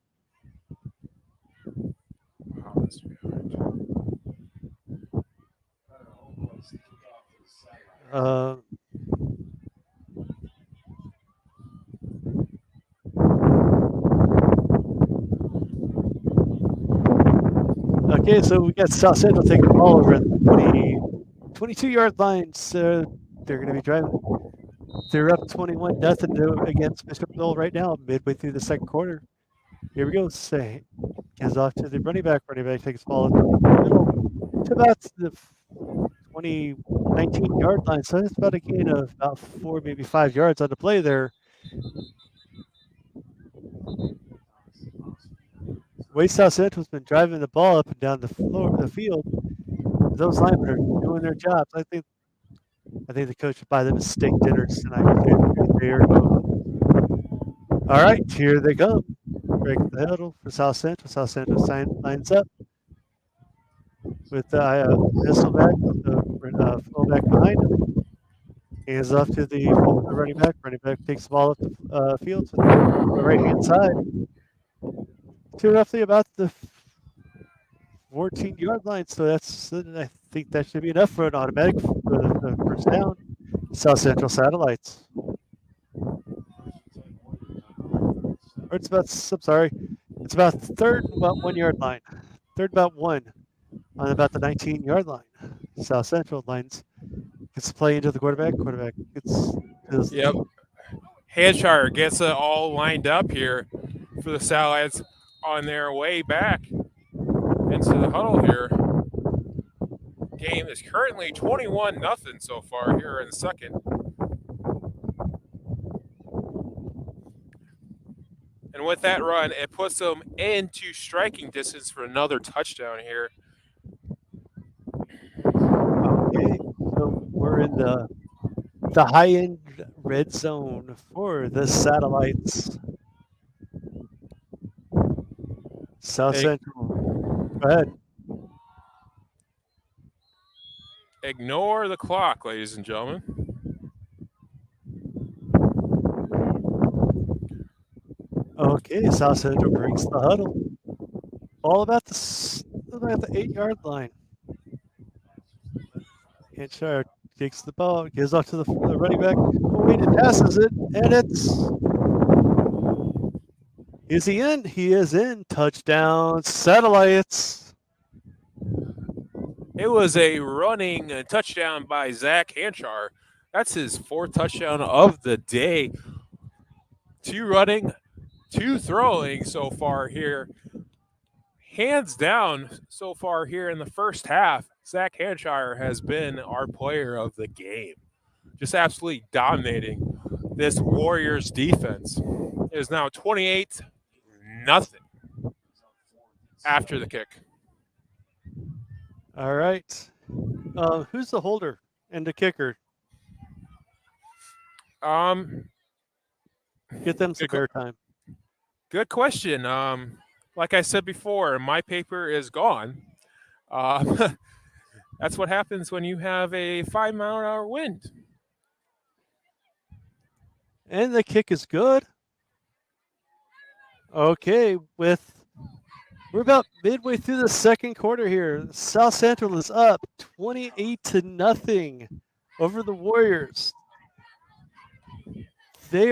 Speaker 2: Okay, so we got South Central taking the ball over at the 22-yard line. So they're going to be driving. They're up 21-0 against Bishop Noll right now, midway through the second quarter. Here we go. Say, hands off to the running back. Running back takes the ball to about the 19-yard line. So it's about a gain of about 4, maybe 5 yards on the play there. Way South Central's been driving the ball up and down the field. Those linemen are doing their jobs. I think the coach would buy them a steak dinner tonight. All right, here they come. Break the huddle for South Central. South Central lines up with the pistol back, with the fullback behind him. Hands off to the running back. Running back takes the ball up the field to the right-hand side. To roughly about the 14-yard line. So I think that should be enough for an automatic for the first down. South Central Satellites. Or it's about, I'm sorry, it's about third and about 1 yard line. Third about one on about the 19-yard line. South Central lines gets the play into the quarterback. Quarterback gets his
Speaker 1: Yep. Hampshire gets it all lined up here for the Satellites on their way back into the huddle here. Game is currently 21-0 so far here in the second. And with that run, it puts them into striking distance for another touchdown here.
Speaker 2: Okay, so we're in the high-end red zone for the Satellites. South Central. Go ahead.
Speaker 1: Ignore the clock, ladies and gentlemen.
Speaker 2: Okay, South Central breaks the huddle. All about the 8-yard line. Hampshire takes the ball, gives off to the running back. Oh, wait, it passes it, and it's. Is he in? He is in. Touchdown, Satellites.
Speaker 1: It was a running touchdown by Zach Hanchar. That's his fourth touchdown of the day. 2 running, 2 throwing so far here. Hands down, so far here in the first half, Zach Hanshire has been our player of the game. Just absolutely dominating this Warriors defense. It is now 28-0 after the kick.
Speaker 2: All right. Who's the holder and the kicker? Get them some airtime.
Speaker 1: Good question. Like I said before, my paper is gone. That's what happens when you have a 5-mile-an-hour wind.
Speaker 2: And the kick is good. Okay, we're about midway through the second quarter here. South Central is up 28-0 over the Warriors. They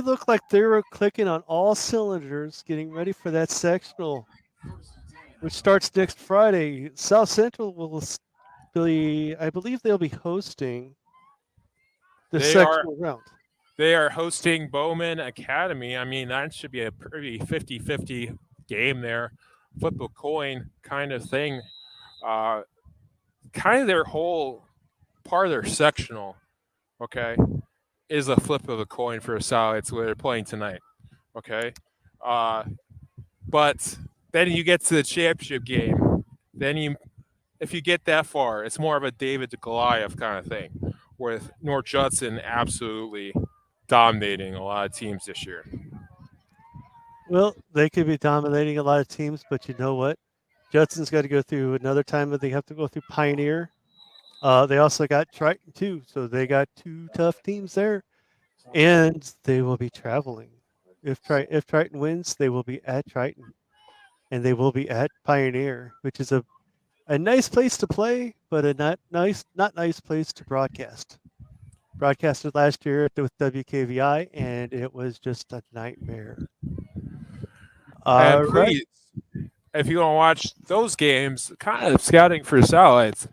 Speaker 2: look like they were clicking on all cylinders, getting ready for that sectional, which starts next Friday. South Central will be, I believe they'll be hosting the sectional round.
Speaker 1: They are hosting Bowman Academy. I mean, that should be a pretty 50-50 game there. Flip a coin kind of thing. Kind of their whole part of their sectional, okay, is a flip of a coin for a Satellites where they're playing tonight, okay? But then you get to the championship game. If you get that far, it's more of a David to Goliath kind of thing, with North Judson absolutely dominating a lot of teams this year.
Speaker 2: Well, they could be dominating a lot of teams, but you know what? Judson's got to go through another time that they have to go through Pioneer. They also got Triton too, so they got 2 tough teams there, and they will be traveling. If Triton wins, they will be at Triton, and they will be at Pioneer, which is a nice place to play, but a not nice place to broadcast. Broadcasted last year with WKVI, and it was just a nightmare.
Speaker 1: And please, if you want to watch those games, kind of scouting for satellites,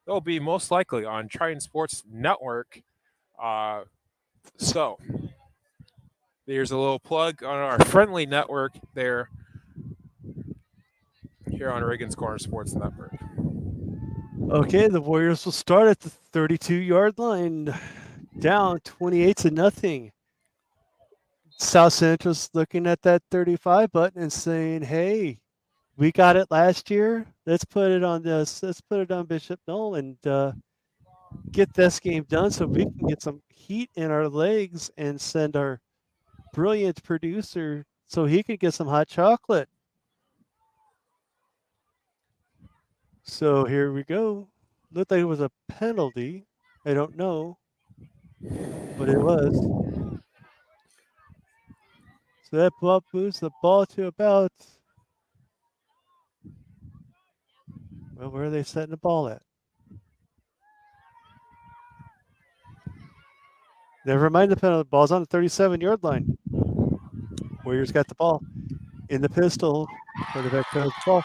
Speaker 1: they'll be most likely on Triton Sports Network. So there's a little plug on our friendly network there here on Regan's Corner Sports Network.
Speaker 2: Okay, the Warriors will start at the 32-yard line, down 28-0. South Central's looking at that 35 button and saying, "Hey, we got it last year. Let's put it on this. Let's put it on Bishop Noll and get this game done so we can get some heat in our legs and send our brilliant producer so he can get some hot chocolate." So here we go. Looked like it was a penalty. I don't know, but it was. So that moves the ball to about Well, where are they setting the ball at? Never mind the penalty. Ball's on the 37-yard line. Warriors got the ball in the pistol. Quarterback throws the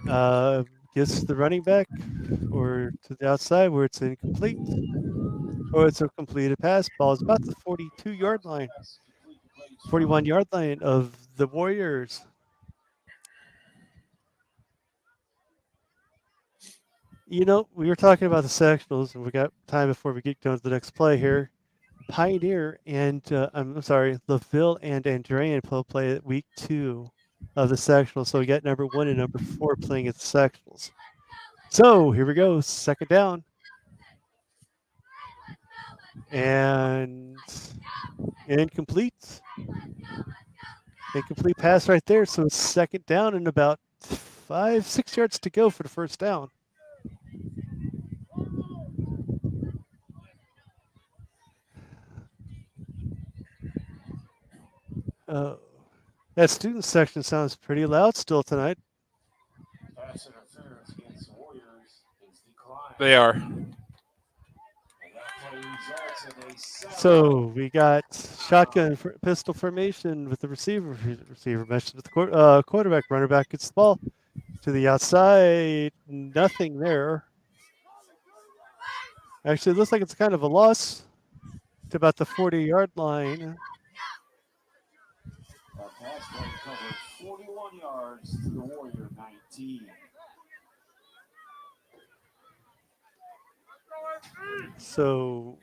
Speaker 2: ball. Gets to the running back or to the outside where it's incomplete. Or it's a completed pass. Ball is about the 42-yard line. 41-yard line of the Warriors. You know, we were talking about the sectionals, and we got time before we get down to the next play here. Pioneer and LaVille and Andrean play at week 2 of the sectional. So we got number 1 and number 4 playing at the sectionals. So here we go, second down. And incomplete. Incomplete pass right there. So it's second down and about 5-6 yards to go for the first down. That student section sounds pretty loud still tonight.
Speaker 3: Pass interference against the Warriors is declined.
Speaker 1: They are.
Speaker 3: And that play results in a 7.
Speaker 2: So we got shotgun pistol formation with the receiver. Receiver meshes with the quarterback. Runner back gets the ball to the outside. Nothing there. Actually, it looks like it's kind of a loss to about the 40-yard line.
Speaker 3: That pass play covered 41 yards to the Warrior 19.
Speaker 2: So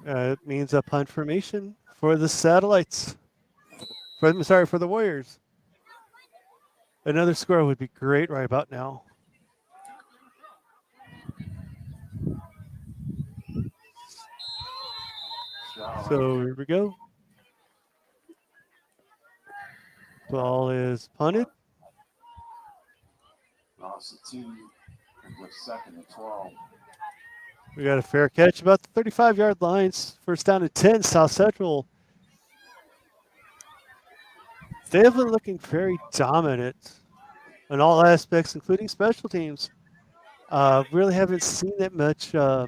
Speaker 2: it means a punt formation for the Satellites. For the Warriors. Another score would be great right about now. So here we go. Ball is punted.
Speaker 3: Loss of 2 with second and 12.
Speaker 2: We got a fair catch about the 35-yard lines. First down and 10, South Central. They have been looking very dominant in all aspects, including special teams. Really haven't seen that much. They're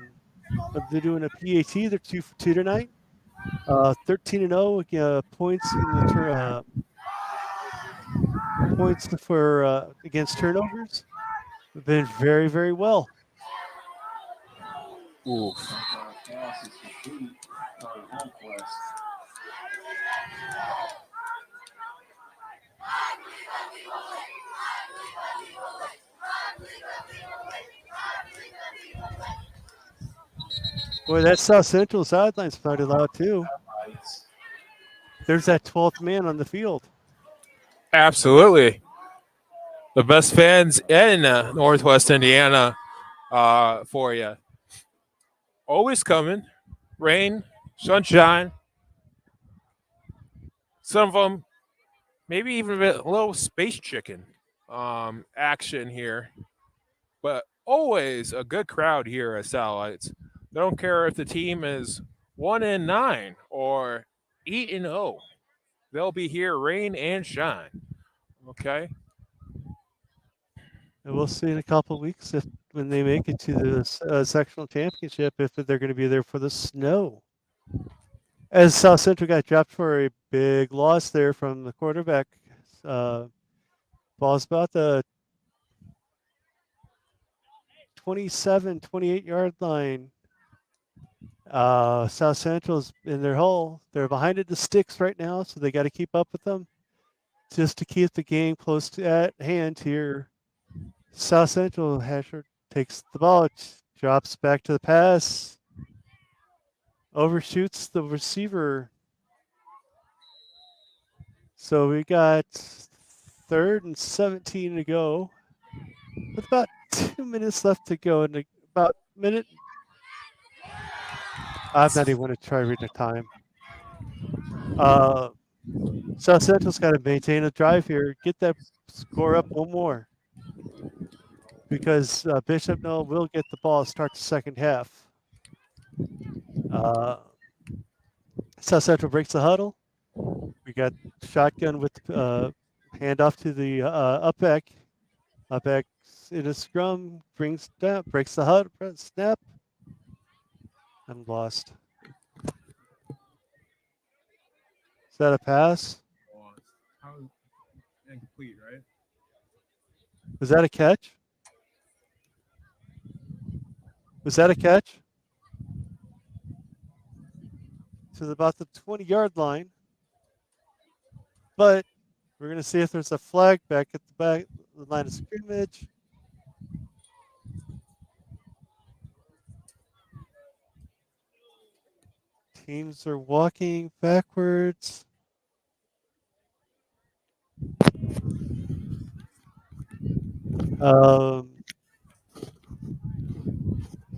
Speaker 2: doing a PAT. They're 2 for 2 tonight. 13-0 points in the points for against turnovers. Have been very, very well.
Speaker 1: Oof.
Speaker 3: Pass is complete. Holmquist.
Speaker 2: Boy, that South Central sideline's pretty loud too. There's that 12th man on the field.
Speaker 1: Absolutely. The best fans in Northwest Indiana for you. Always coming. Rain, sunshine. Some of them, maybe even a little space chicken action here. But always a good crowd here at Satellites. They don't care if the team is 1-9 or 8-0. They'll be here, rain and shine. Okay.
Speaker 2: And we'll see in a couple of weeks when they make it to the sectional championship if they're going to be there for the snow. As South Central got dropped for a big loss there from the quarterback. Ball's about the 27, 28-yard line. South Central's in their hole. They're behind at the sticks right now, so they got to keep up with them just to keep the game close to at hand here. South Central, Hasher takes the ball, drops back to the pass, overshoots the receiver. So we got 3rd and 17 to go with about 2 minutes left to go and about a minute. I'm not even going to try reading the time. South Central's got to maintain a drive here, get that score up one more. Because Bishop Noll will get the ball, start the second half. South Central breaks the huddle. We got shotgun with handoff to the up back. Up back in a scrum, breaks the hut, snap. I'm lost. Is that a pass?
Speaker 1: How incomplete, right?
Speaker 2: Was that a catch? Was that a catch? To about the 20-yard line. But we're going to see if there's a flag back at the line of scrimmage. Teams are walking backwards.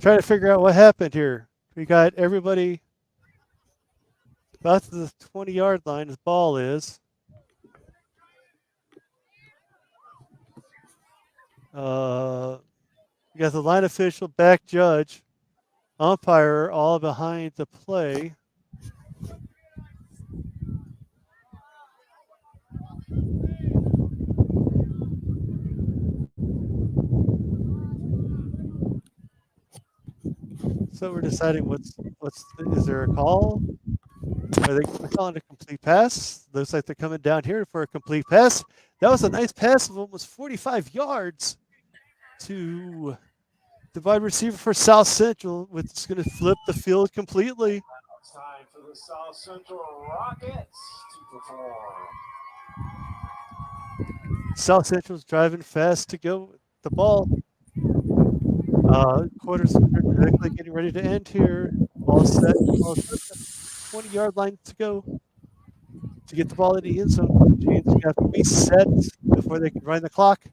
Speaker 2: Trying to figure out what happened here. We got everybody about to the 20-yard line. The ball is. We got the line official, back judge, umpire, all behind the play. So we're deciding is there a call? Are they calling a complete pass? Looks like they're coming down here for a complete pass. That was a nice pass of almost 45 yards to the wide receiver for South Central, which is going to flip the field completely.
Speaker 3: It's time for the South Central Rockets to perform.
Speaker 2: South Central's driving fast to go with the ball. Quarters quickly getting ready to end here. All set. 20-yard line to go to get the ball in the end zone. Teams got 3 sets before they can run the clock.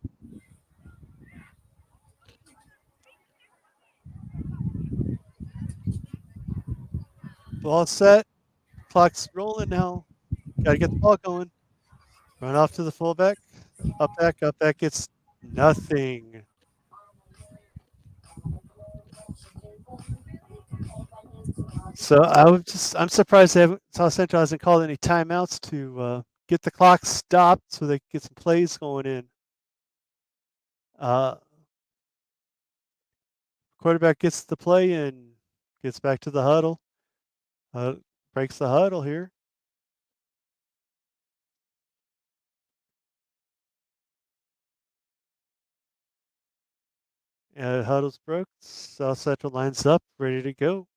Speaker 2: Ball set. Clock's rolling now. Got to get the ball going. Run off to the fullback. Up back gets nothing. So I'm surprised South Central hasn't called any timeouts to get the clock stopped so they can get some plays going in. Quarterback gets the play and gets back to the huddle. Breaks the huddle here. Huddle's broke. South Central lines up, ready to go.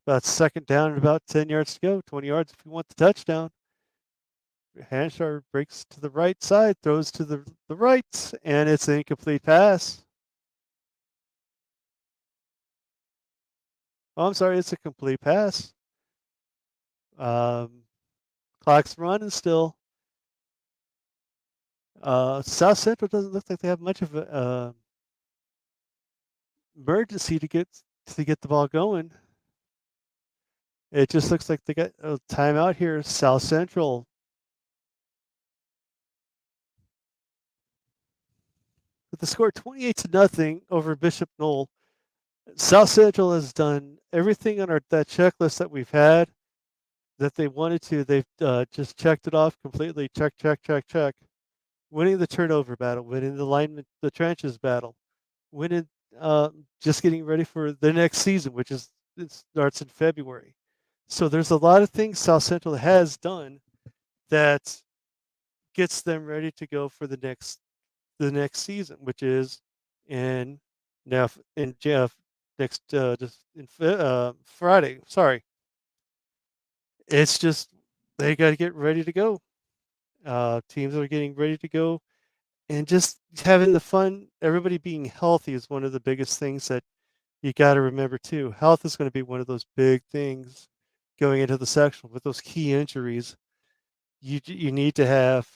Speaker 2: About second down and about 10 yards to go. 20 yards if you want the touchdown. Hanshaw breaks to the right side, throws to the right, and it's an incomplete pass. Oh, I'm sorry, it's a complete pass. Clock's running still. South Central doesn't look like they have much of a emergency to get the ball going. It just looks like they got a timeout here. South Central. With the score 28-0 over Bishop Noll, South Central has done everything on that checklist that we've had that they wanted to. They've just checked it off completely. Check. Winning the turnover battle, winning the trenches battle, winning, just getting ready for the next season, which it starts in February. So there's a lot of things South Central has done that gets them ready to go for the next season, which is in Friday. Sorry, it's just they got to get ready to go. Teams are getting ready to go, and just having the fun. Everybody being healthy is one of the biggest things that you got to remember too. Health is going to be one of those big things going into the sectional with those key injuries. You need to have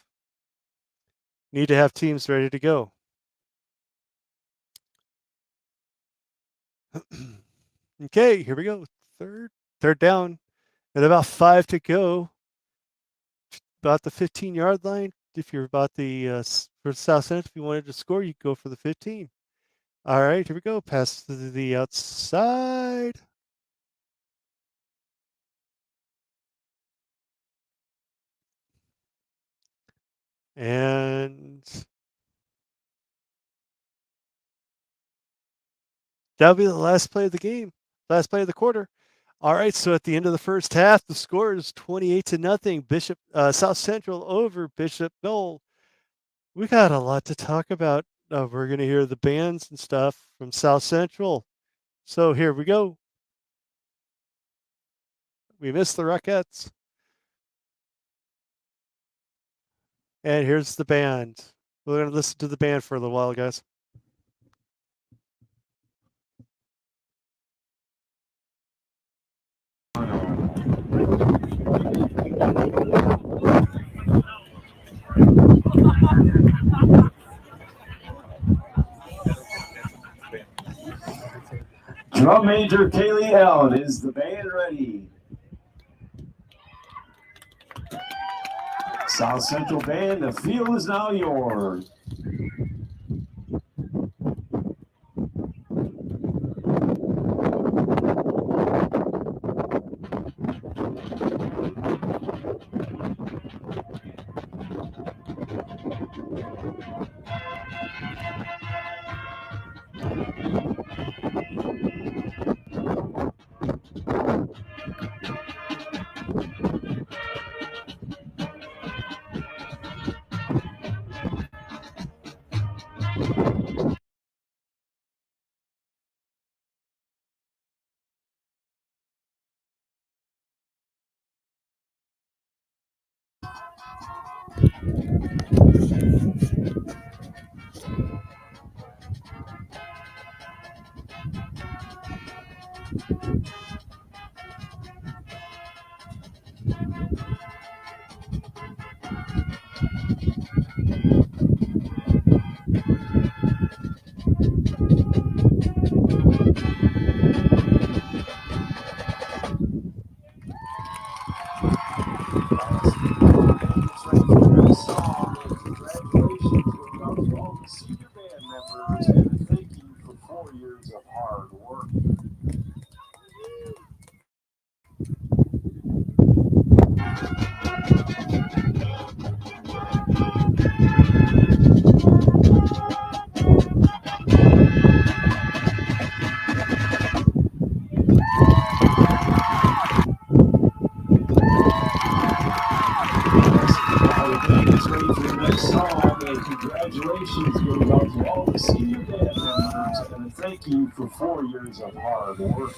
Speaker 2: teams ready to go. Okay, here we go. Third down, and about 5 to go. About the 15-yard line. If you're about the for South Central, if you wanted to score, you go for the 15. All right, here we go. Pass to the outside. And that'll be the last play of the game, last play of the quarter. All right, so at the end of the first half, the score is 28-0. Bishop South Central over Bishop Noll. We got a lot to talk about. We're going to hear the bands and stuff from South Central. So here we go. We missed the Rockettes. And here's the band. We're going to listen to the band for a little while, guys.
Speaker 3: Drum major Kaylee Allen, is the band ready? South Central Band, the field is now yours. Senior band members, and thank you for 4 years of hard work. Ready for the next song, and congratulations goes out to all the senior band members, and thank you for 4 years of hard work.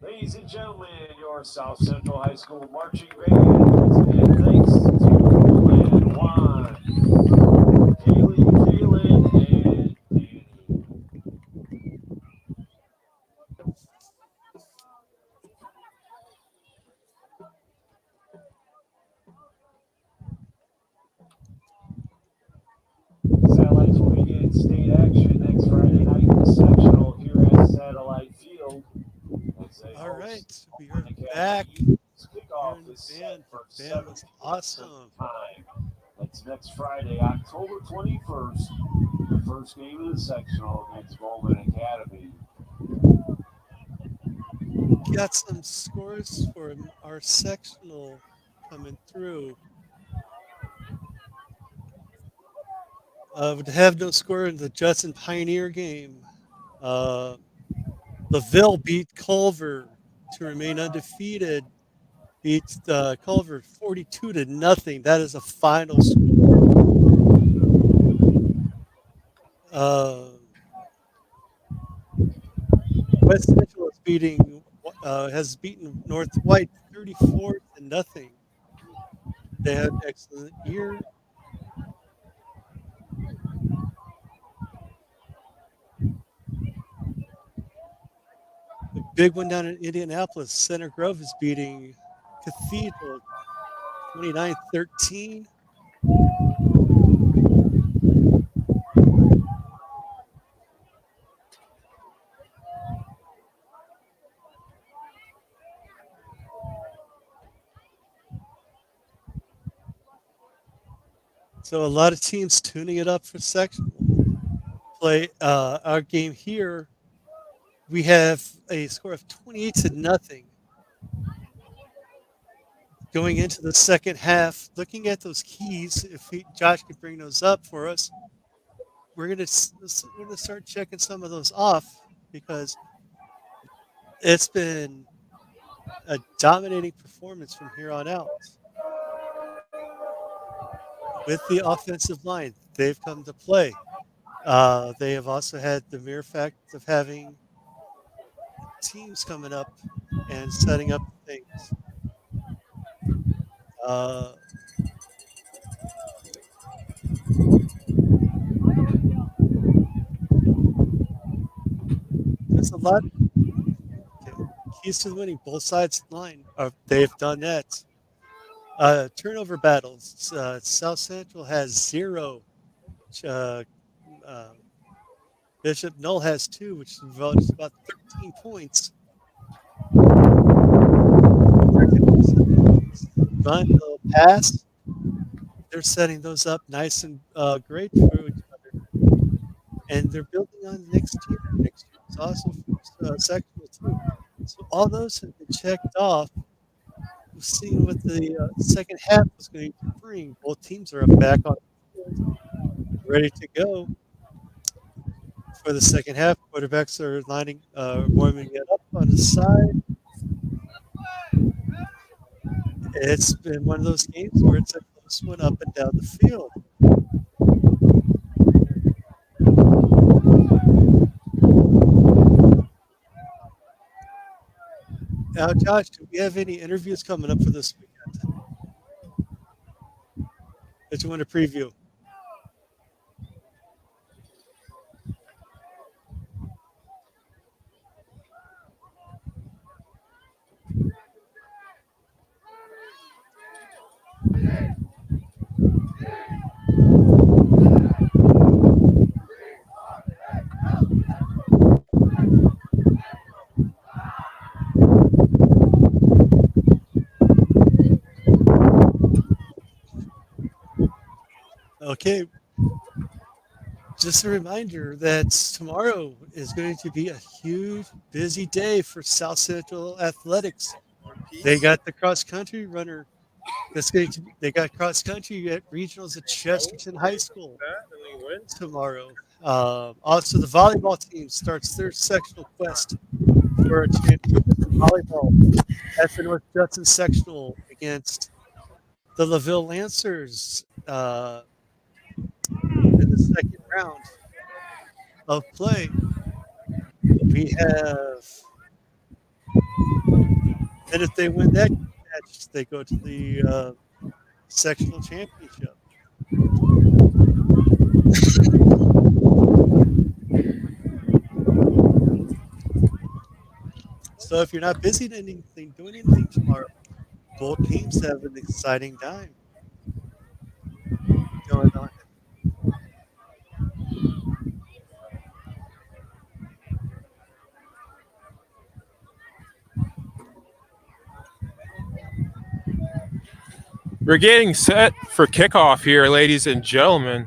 Speaker 3: Ladies and gentlemen, your South Central High School marching band, and thanks to Roland, Juan, Kaylee, Kaylin, and Danny. Satellites will begin state action next Friday night in the sectional here at Satellite Field. As they
Speaker 2: All
Speaker 3: host
Speaker 2: right, we are
Speaker 3: Academy
Speaker 2: back.
Speaker 3: Eagles.
Speaker 2: Here
Speaker 3: Kickoff
Speaker 2: in the
Speaker 3: is set
Speaker 2: band.
Speaker 3: for
Speaker 2: The band
Speaker 3: 7
Speaker 2: was
Speaker 3: p.m. Central
Speaker 2: awesome.
Speaker 3: Time. That's next Friday, October 21st. The first game of the sectional against Bowman Academy.
Speaker 2: Got some scores for our sectional coming through. Would have no score in the Judson Pioneer game. LaVille beat Culver to remain undefeated. Beats Culver 42-0. That is a final score. West Central has beaten North White 34-0. They had an excellent year. The big one down in Indianapolis, Center Grove is beating Cathedral 29-13. So a lot of teams tuning it up for sectional play. Our game here, we have a score of 28-0 going into the second half. Looking at those keys, if Josh could bring those up for us, we're gonna start checking some of those off because it's been a dominating performance from here on out. With the offensive line, they've come to play. They have also had the mere fact of having teams coming up and setting up things. Uh, there's a lot. Okay. Keys to winning both sides of the line. They've done that. Turnover battles. South Central has 0. Uh, uh, Bishop Noll has 2, which is about 13 points. Run, pass. They're setting those up nice and great for each other. And they're building on next year. Next year is also sectional too. So all those have been checked off. We've seen what the second half was going to bring. Both teams are back on the field, ready to go for the second half. Quarterbacks are warming it up on the side. It's been one of those games where it's a close one up and down the field. Now, Josh, do we have any interviews coming up for this weekend that you want to preview? Okay. Just a reminder that tomorrow is going to be a huge, busy day for South Central Athletics. They got the cross country runner. They got cross country at regionals at Chesterton High School tomorrow. Also, the volleyball team starts their sectional quest for a championship in volleyball at the North Judson sectional against the LaVille Lancers in the the second round of play. We have, and if they win that match, they go to the sectional championship. So if you're not busy doing anything tomorrow, both teams have an exciting time going on.
Speaker 1: We're getting set for kickoff here, ladies and gentlemen.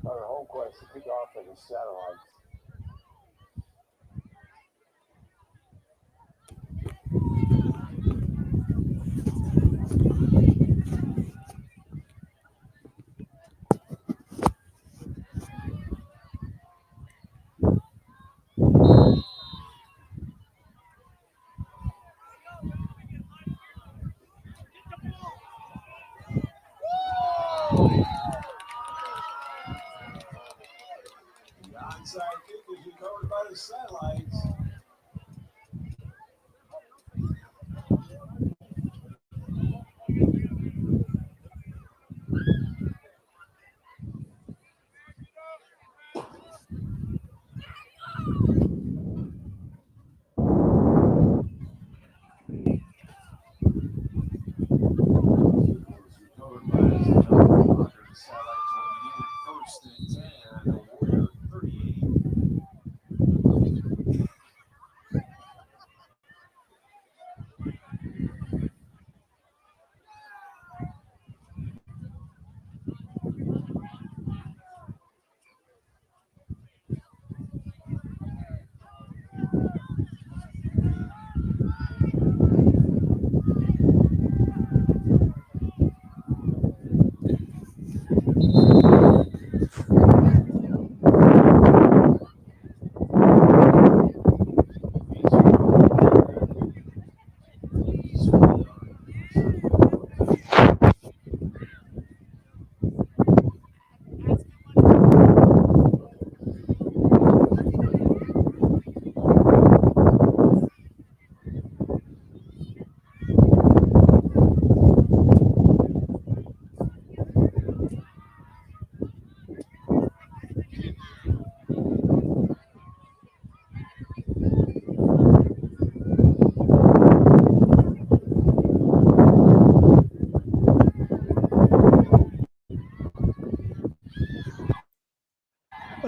Speaker 3: Our home quest to kick off like a satellite. The onside kick is recovered by the satellites.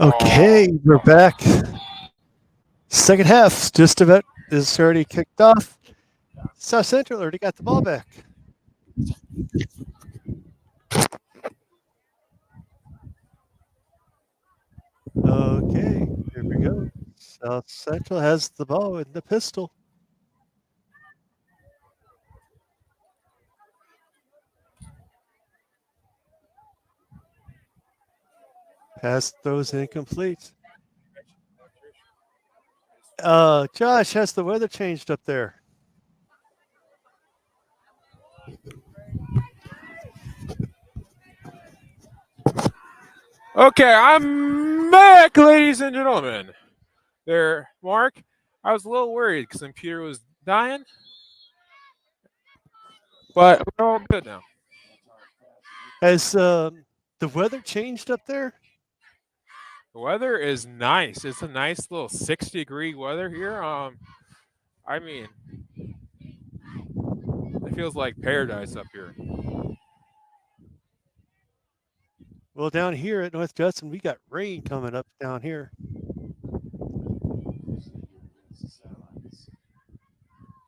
Speaker 2: Okay, we're back. Second half just about is already kicked off. South Central already got the ball back. Okay, here we go. South Central has the ball in the pistol. Pass throws incomplete. Josh, has the weather changed up there?
Speaker 1: Okay, I'm back, ladies and gentlemen. There, Mark. I was a little worried because the computer was dying, but we're all good now.
Speaker 2: Has the weather changed up there?
Speaker 1: The weather is nice. It's a nice little 6-degree weather here. I mean, it feels like paradise up here.
Speaker 2: Well, down here at North Judson, we got rain coming up down here.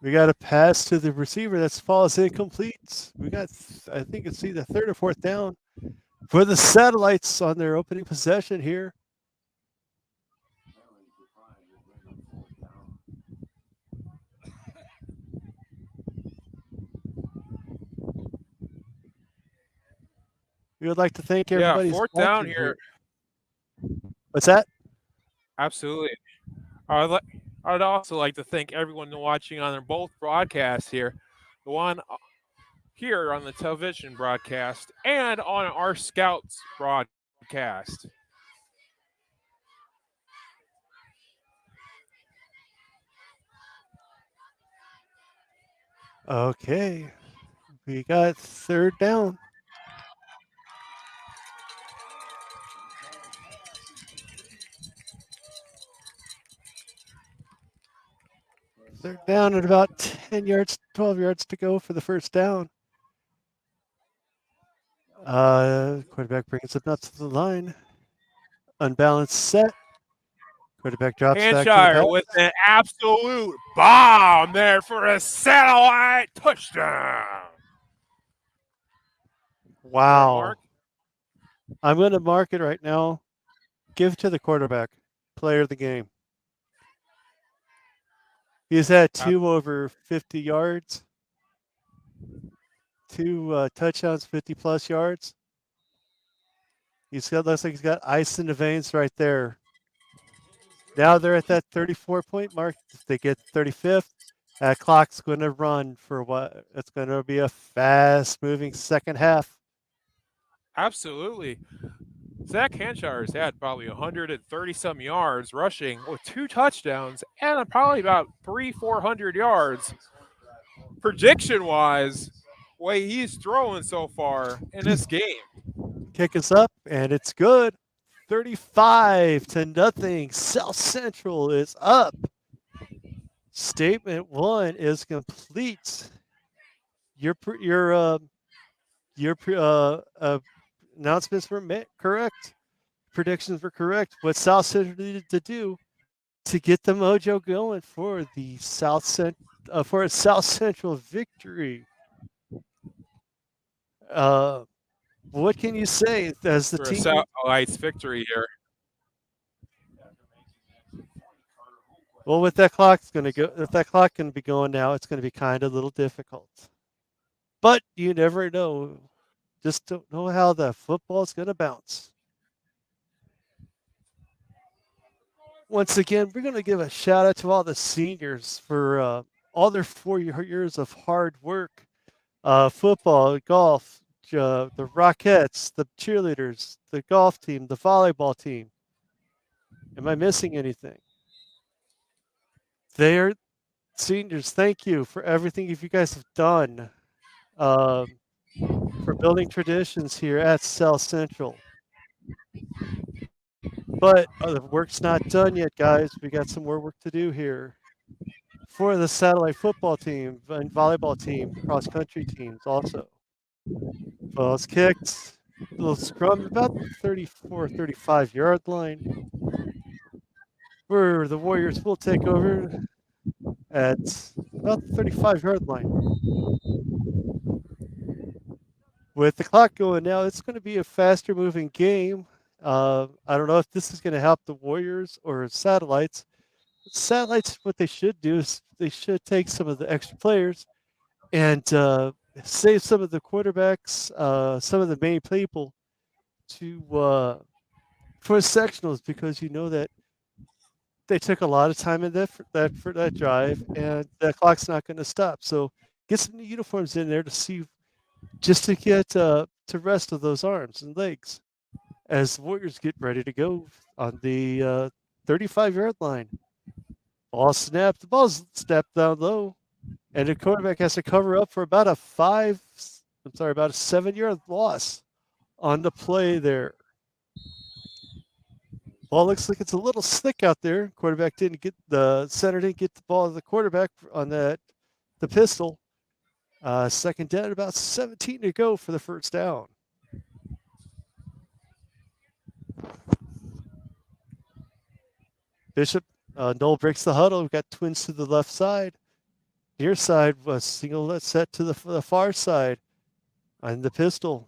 Speaker 2: We got a pass to the receiver that falls incomplete. We got, I think it's either third or fourth down for the Satellites on their opening possession here. We would like to thank everybody.
Speaker 1: Yeah, fourth down here.
Speaker 2: What's that?
Speaker 1: Absolutely. I'd also like to thank everyone watching on their both broadcasts here. The one here on the television broadcast and on our Scouts broadcast.
Speaker 2: Okay. We got third down. They're down at about 10 yards, 12 yards to go for the first down. Quarterback brings it up to the line. Unbalanced set. Quarterback drops back to the
Speaker 1: Hampshire
Speaker 2: pass.
Speaker 1: with an absolute bomb there for a satellite touchdown.
Speaker 2: Wow.
Speaker 1: Mark?
Speaker 2: I'm going to mark it right now. Give to the quarterback, player of the game. He's had two over 50 yards, two touchdowns, 50-plus yards. Looks like he's got ice in the veins right there. Now they're at that 34-point mark. If they get 35th, that clock's going to run for what? It's going to be a fast-moving second half.
Speaker 1: Absolutely. Zach Hanshire's had probably 130-some yards rushing with 2 touchdowns and probably about 400 yards. Prediction-wise, way he's throwing so far in this game.
Speaker 2: Kick is up, and it's good. 35-0. South Central is up. Statement 1 is complete. Your announcements were correct. Predictions were correct. What South Central needed to do to get the mojo going for the for a South Central victory. What can you say as the
Speaker 1: for
Speaker 2: team?
Speaker 1: A Satellites victory here.
Speaker 2: Well, with that clock's going to go. If that clock can be going now, it's going to be kind of a little difficult. But you never know. Just don't know how the football's going to bounce. Once again, we're going to give a shout out to all the seniors for all their 4 years of hard work. Football, golf, the Rockettes, the cheerleaders, the golf team, the volleyball team. Am I missing anything? They're seniors. Thank you for everything you guys have done for building traditions here at South Central. But the work's not done yet, guys. We got some more work to do here for the satellite football team and volleyball team, cross country teams also. Ball's kicked. Little scrum about 34, 35 yard line. where the Warriors will take over at about the 35-yard line. With the clock going now, it's going to be a faster moving game. I don't know if this is going to help the Warriors or Satellites. Satellites, what they should do is they should take some of the extra players and save some of the quarterbacks, some of the main people to for sectionals, because you know that they took a lot of time in that drive, and that clock's not going to stop. So get some new uniforms in there to see, just to get to rest of those arms and legs as the Warriors get ready to go on the 35-yard line. Ball snapped. The ball's snapped down low, and the quarterback has to cover up for about a 7-yard loss on the play there. Ball looks like it's a little slick out there. Center didn't get the ball to the quarterback on the pistol. Second down, about 17 to go for the first down. Bishop Noll breaks the huddle. We've got twins to the left side. Near side was single set to the far side on the pistol.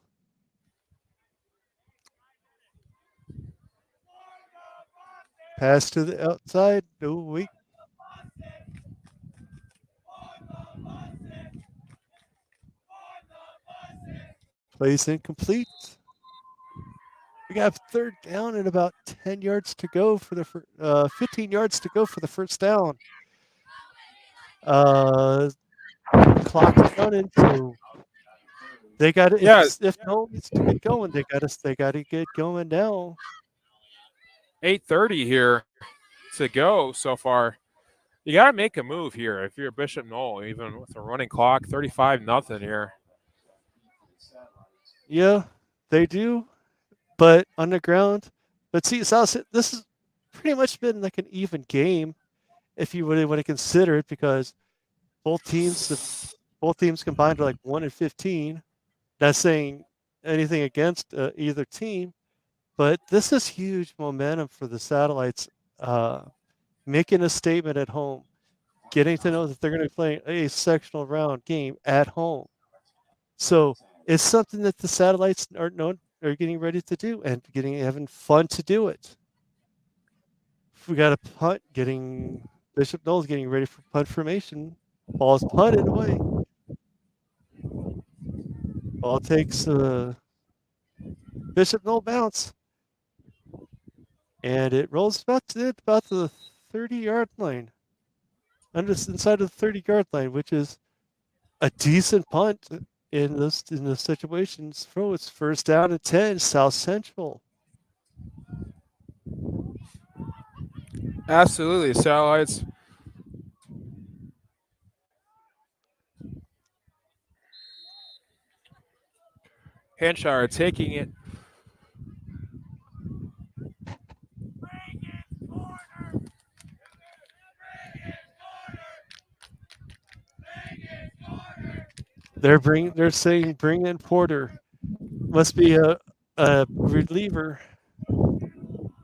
Speaker 2: Pass to the outside. No, wait. Plays incomplete. We got third down and about 10 yards to go for the 15 yards to go for the first down. Clock's running, so they got it.
Speaker 1: Yeah.
Speaker 2: If no needs to get going, they got to get going now.
Speaker 1: 8:30 here to go so far. You got to make a move here if you're Bishop Noll, even with a running clock, 35-0 here.
Speaker 2: Yeah, they do, but on the ground. But see, South, this has pretty much been like an even game, if you really want to consider it, because both teams combined are like 1-15. Not saying anything against either team, but this is huge momentum for the Satellites, making a statement at home, getting to know that they're going to be playing a sectional round game at home. So it's something that the Satellites are getting ready to do and having fun to do it. We got a punt. Bishop Noll's getting ready for punt formation. Ball's punted away. Ball takes Bishop Noll bounce, and it rolls about to the 30-yard line, inside of the 30-yard line, which is a decent punt in those situations. It's first down and 10, South Central.
Speaker 1: Absolutely, Satellites. Hampshire taking it.
Speaker 2: They're saying bring in Porter. Must be a reliever,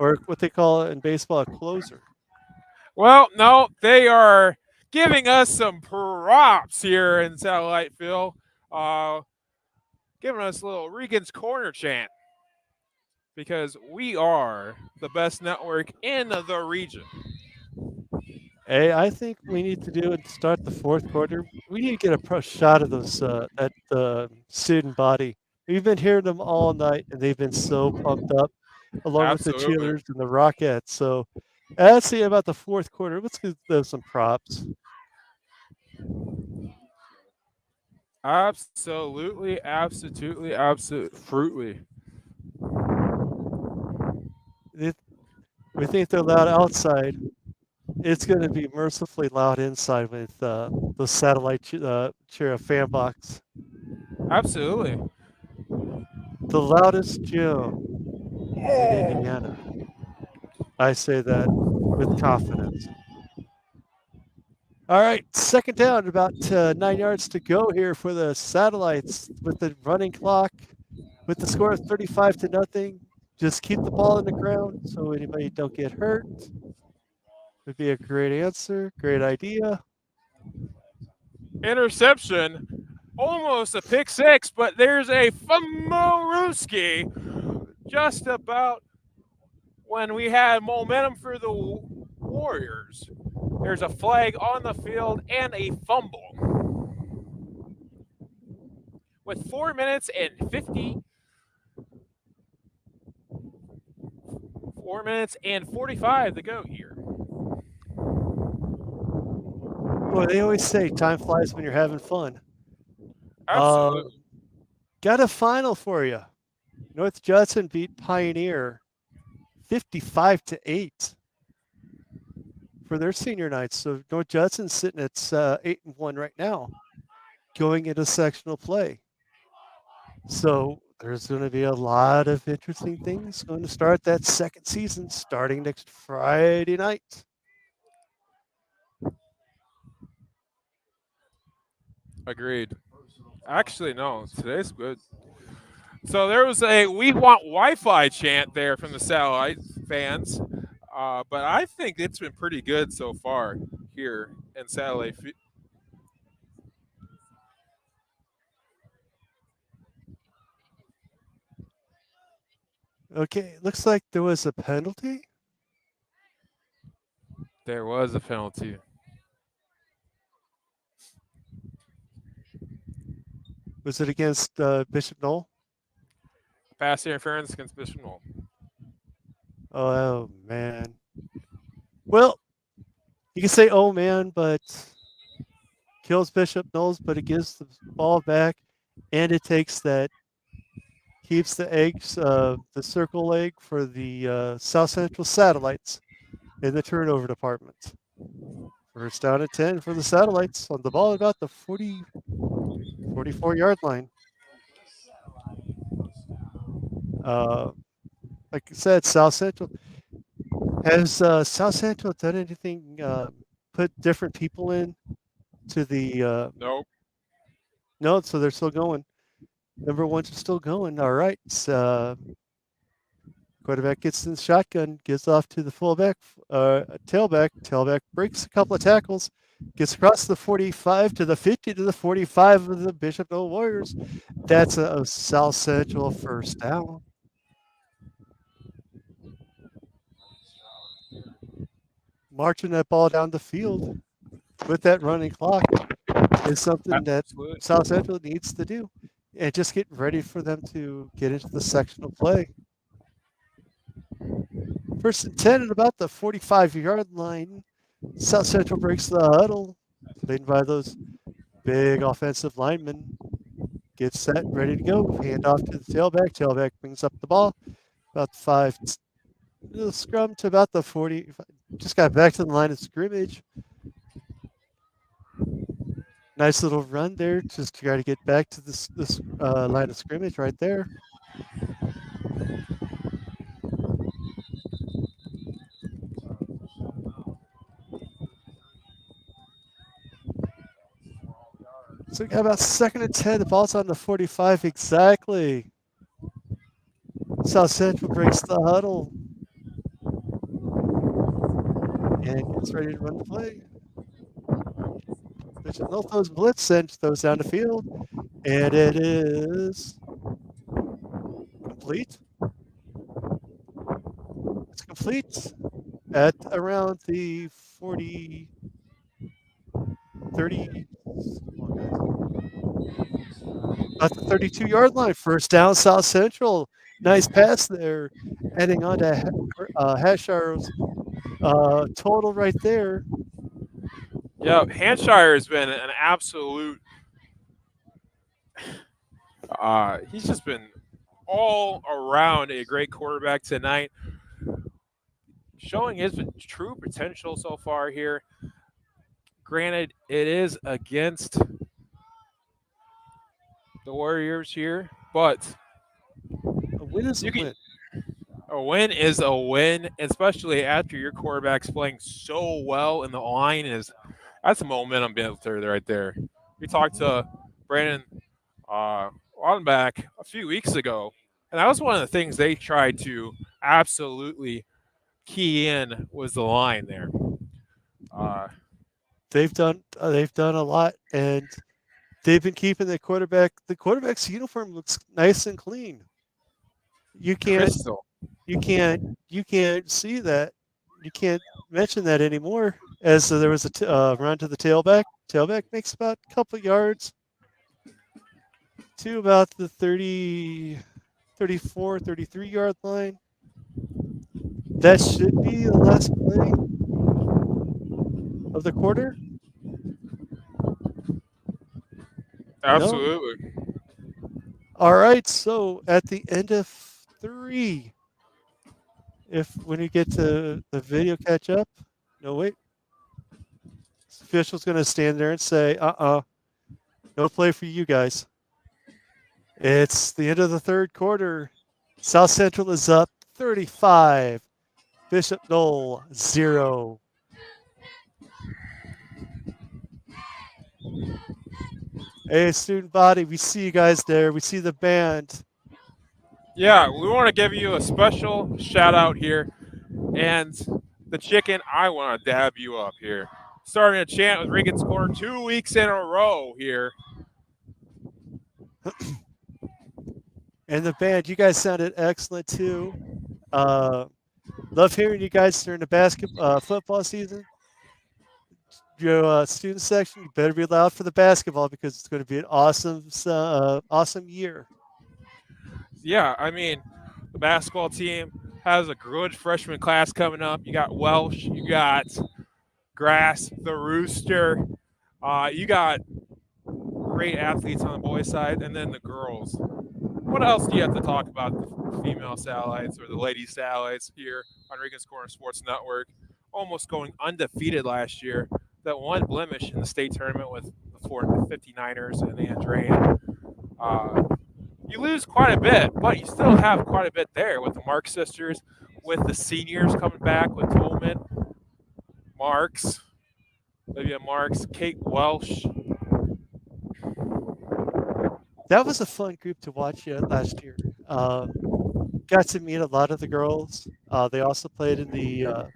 Speaker 2: or what they call it in baseball, a closer.
Speaker 1: Well, no, they are giving us some props here in Satelliteville. Giving us a little Regan's Corner chant, because we are the best network in the region.
Speaker 2: Hey, I think we need to do it to start the fourth quarter. We need to get a shot of those student body. We've been hearing them all night, and they've been so pumped up, along with the cheerleaders and the Rockettes. So let's see about the fourth quarter. Let's give them some props.
Speaker 1: Absolutely.
Speaker 2: We think they're loud outside. It's going to be mercifully loud inside with the satellite cheer fan box.
Speaker 1: Absolutely.
Speaker 2: The loudest gym in Indiana. I say that with confidence. All right, second down, about 9 yards to go here for the Satellites with the running clock, with the score of 35-0. Just keep the ball in the ground so anybody don't get hurt. Would be a great answer. Great idea.
Speaker 1: Interception, almost a pick six, but there's a Fumaruski just about when we had momentum for the Warriors. There's a flag on the field and a fumble. With 4 minutes and 4 minutes and 45 to go here.
Speaker 2: Well, they always say time flies when you're having fun.
Speaker 1: Absolutely.
Speaker 2: Got a final for you. North Judson beat Pioneer 55-8 for their senior night. So North Judson's sitting at 8-1 right now, going into sectional play. So there's going to be a lot of interesting things going to start that second season starting next Friday night.
Speaker 1: Agreed. Actually, no. Today's good. So there was a "We want Wi-Fi" chant there from the Satellite fans, but I think it's been pretty good so far here in Satellite.
Speaker 2: Okay, looks like there was a penalty.
Speaker 1: There was a penalty.
Speaker 2: Was it against Bishop Noll?
Speaker 1: Pass interference against Bishop Noll.
Speaker 2: Oh, man. Well, you can say, oh, man, but kills Bishop Knowles, but it gives the ball back, and it takes that, keeps the eggs, the circle egg for the South Central Satellites in the turnover department. First down at 10 for the Satellites on the ball about the 44-yard line. Like I said, South Central. Has South Central done anything, put different people in to the
Speaker 1: Nope.
Speaker 2: no, so they're still going. Number ones are still going. All right. Quarterback gets in the shotgun, gives off to the fullback, tailback. Tailback breaks a couple of tackles, gets across the 45 to the 50 to the 45 of the Bishop Noll Warriors. That's a South Central first down. Marching that ball down the field with that running clock is something that
Speaker 1: Absolutely.
Speaker 2: South Central needs to do, and just get ready for them to get into the sectional play. First and 10 at about the 45-yard line. South Central breaks the huddle, led by those big offensive linemen. Gets set, ready to go. Hand off to the tailback. Tailback brings up the ball. About 5. The scrum to about the 40. Just got back to the line of scrimmage. Nice little run there. Just try to get back to this line of scrimmage right there. So we got about 2nd and 10. The ball's on the 45 exactly. South Central breaks the huddle and gets ready to run the play. Bishop Noll throws blitz and throws down the field, and it is complete. It's complete at around the 30, at the 32-yard line. First down, South Central. Nice pass there, adding on to Hashire's total right there.
Speaker 1: Yeah, Hampshire has been an absolute. He's just been all around a great quarterback tonight, showing his true potential so far here. Granted, it is against the Warriors here, but
Speaker 2: A win is a win.
Speaker 1: A win is a win, especially after your quarterback's playing so well and the line is. That's a momentum builder right there. We talked to Brandon Ronback a few weeks ago, and that was one of the things they tried to absolutely key in was the line there.
Speaker 2: They've done a lot, and they've been keeping the quarterback. The quarterback's uniform looks nice and clean. You can't
Speaker 1: Crystal.
Speaker 2: you can't see that. You can't mention that anymore. As there was a run to the tailback. Tailback makes about a couple yards to about the 30, 34, 33-yard line. That should be the last play of the quarter. No.
Speaker 1: Absolutely.
Speaker 2: All right. So at the end of 3, when you get to the video catch up, no wait. The official's going to stand there and say, no play for you guys. It's the end of the third quarter. South Central is up 35. Bishop Noll 0. Hey, student body, we see you guys there. We see the band.
Speaker 1: Yeah, we want to give you a special shout out here. And the chicken, I want to dab you up here. Starting a chant with Regan scoring 2 weeks in a row here.
Speaker 2: And the band, you guys sounded excellent too. Love hearing you guys during the football season. Your student section, you better be loud for the basketball because it's going to be an awesome year.
Speaker 1: Yeah, I mean, the basketball team has a good freshman class coming up. You got Welsh, you got Grass, the Rooster. You got great athletes on the boys' side, and then the girls. What else do you have to talk about the female satellites or the lady satellites here on Regan's Corner Sports Network? Almost going undefeated last year. That one blemish in the state tournament with the 459ers and the Andrean. You lose quite a bit, but you still have quite a bit there with the Marks sisters, with the seniors coming back with Tolman, Marks, Olivia Marks, Kate Welsh.
Speaker 2: That was a fun group to watch last year. Got to meet a lot of the girls. They also played in the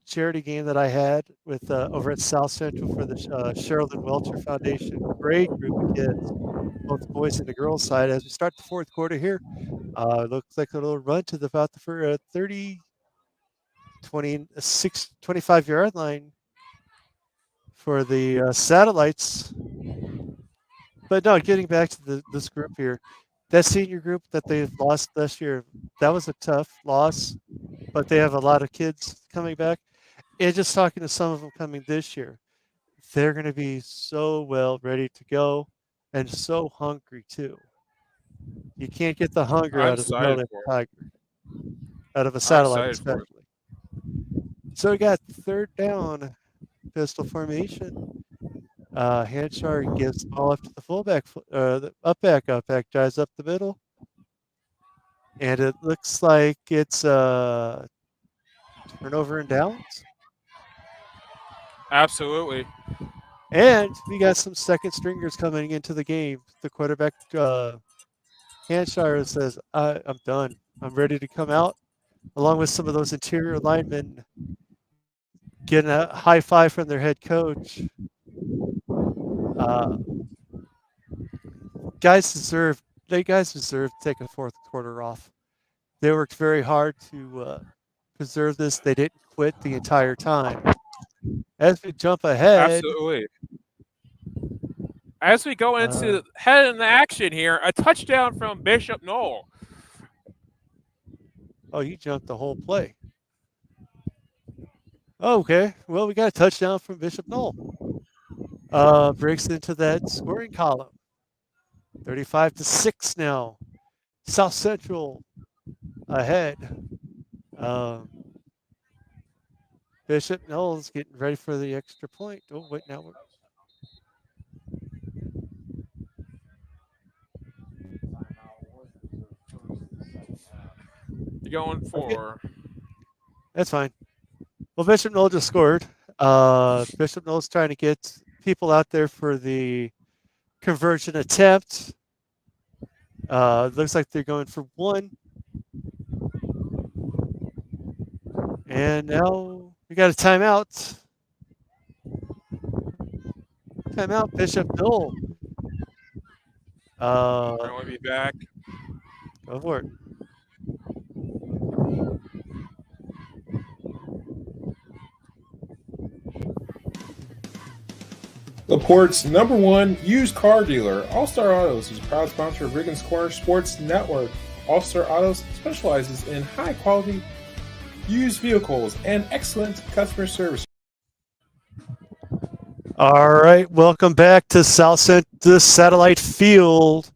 Speaker 2: charity game that I had with over at South Central for the Sherilyn Welcher Foundation. Great group of kids, both the boys and the girls side. As we start the fourth quarter here, looks like a little run to about the 30, 26, 25-yard line for the satellites. But no, getting back to this group here, that senior group that they've lost this year, that was a tough loss, but they have a lot of kids coming back. And just talking to some of them coming this year, they're going to be so well ready to go and so hungry too. You can't get the hunger
Speaker 1: I'm
Speaker 2: out of the
Speaker 1: excited
Speaker 2: Berlin
Speaker 1: for it.
Speaker 2: Tiger, out of a
Speaker 1: I'm
Speaker 2: satellite
Speaker 1: excited for it.
Speaker 2: especially. So we got third down, pistol formation. Hanchar gives the ball up to the fullback, the up back drives up the middle. And it looks like it's turnover and downs.
Speaker 1: Absolutely.
Speaker 2: And we got some second stringers coming into the game. The quarterback, Hanshire, says, I'm done. I'm ready to come out, along with some of those interior linemen getting a high five from their head coach. Guys deserve to take a fourth quarter off. They worked very hard to preserve this. They didn't quit the entire time. As we jump ahead,
Speaker 1: Absolutely. As we go into head in the action here, a touchdown from Bishop Noll.
Speaker 2: Oh, you jumped the whole play. Okay, well, we got a touchdown from Bishop Noll. Breaks into that scoring column. 35-6 now. South Central ahead. Bishop Noll's getting ready for the extra point. Oh, wait, now we're...
Speaker 1: You're going for...
Speaker 2: That's fine. Well, Bishop Noll just scored. Bishop Noll's trying to get people out there for the conversion attempt. Looks like they're going for one. And now We got a timeout. Timeout, Bishop Noll.
Speaker 1: I want to be back.
Speaker 2: Go for it.
Speaker 1: LaPorte's #1 used car dealer, All-Star Autos, is a proud sponsor of Regan's Corner Sports Network. All-Star Autos specializes in high-quality used vehicles and excellent customer service.
Speaker 2: All right, welcome back to South Central Satellite Field,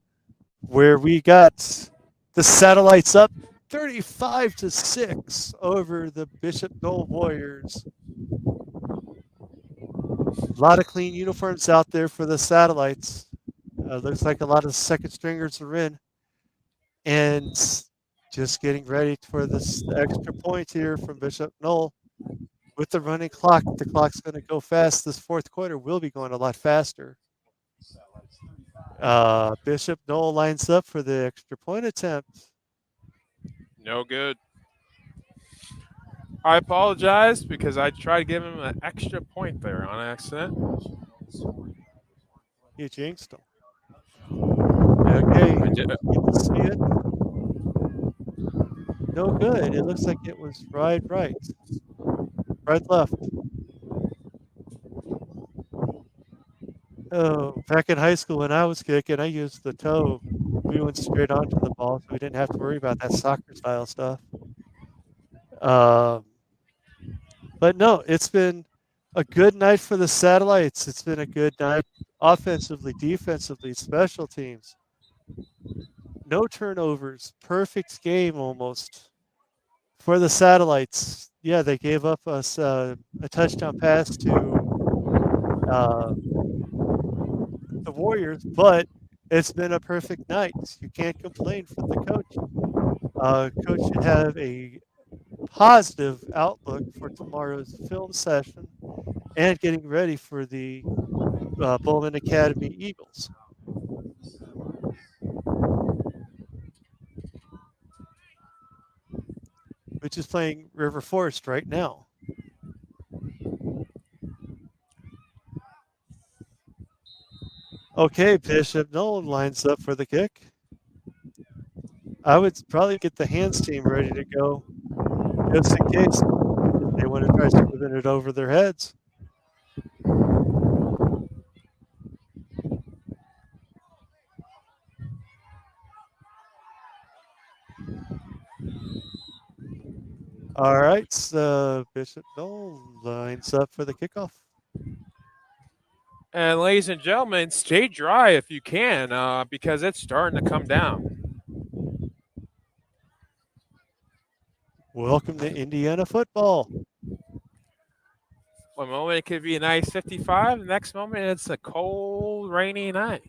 Speaker 2: where we got the Satellites up 35-6 over the Bishop Noll Warriors. A lot of clean uniforms out there for the Satellites. Looks like a lot of second stringers are in, and just getting ready for this extra point here from Bishop Noll. With the running clock, the clock's going to go fast. This fourth quarter will be going a lot faster. Bishop Noll lines up for the extra point attempt.
Speaker 1: No good. I apologize because I tried to give him an extra point there on accident.
Speaker 2: You jinxed him. Okay,
Speaker 1: I did.
Speaker 2: you can see it. No good. It looks like it was right, left. Oh, back in high school when I was kicking, I used the toe. We went straight onto the ball, so we didn't have to worry about that soccer style stuff. But no, it's been a good night for the Satellites. It's been a good night offensively, defensively, special teams. No turnovers. Perfect game almost for the Satellites. Yeah, they gave up us a touchdown pass to the Warriors, but it's been a perfect night. You can't complain from the coach. Coach should have a positive outlook for tomorrow's film session and getting ready for the Bowman Academy Eagles. Which is playing River Forest right now. Okay, Bishop Noll lines up for the kick. I would probably get the hands team ready to go just in case they want to try smoothing it over their heads. All right, so Bishop Noll lines up for the kickoff.
Speaker 1: And ladies and gentlemen, stay dry if you can because it's starting to come down.
Speaker 2: Welcome to Indiana football.
Speaker 1: One moment it could be a nice 55. The next moment it's a cold, rainy night.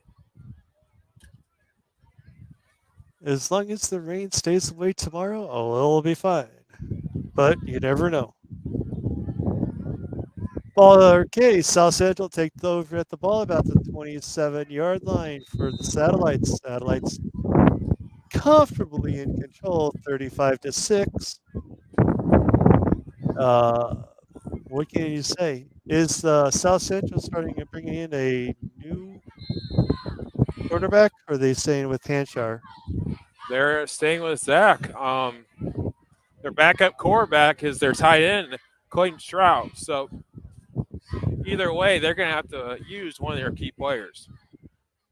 Speaker 2: As long as the rain stays away tomorrow, it'll be fine. But you never know. Okay, South Central takes over at the ball about the 27-yard line for the Satellites. Satellites comfortably in control, 35-6. What can you say? Is South Central starting to bring in a new quarterback, or are they staying with Hanshar?
Speaker 1: They're staying with Zach. Their backup quarterback is their tight end, Clayton Stroud. So either way, they're going to have to use one of their key players.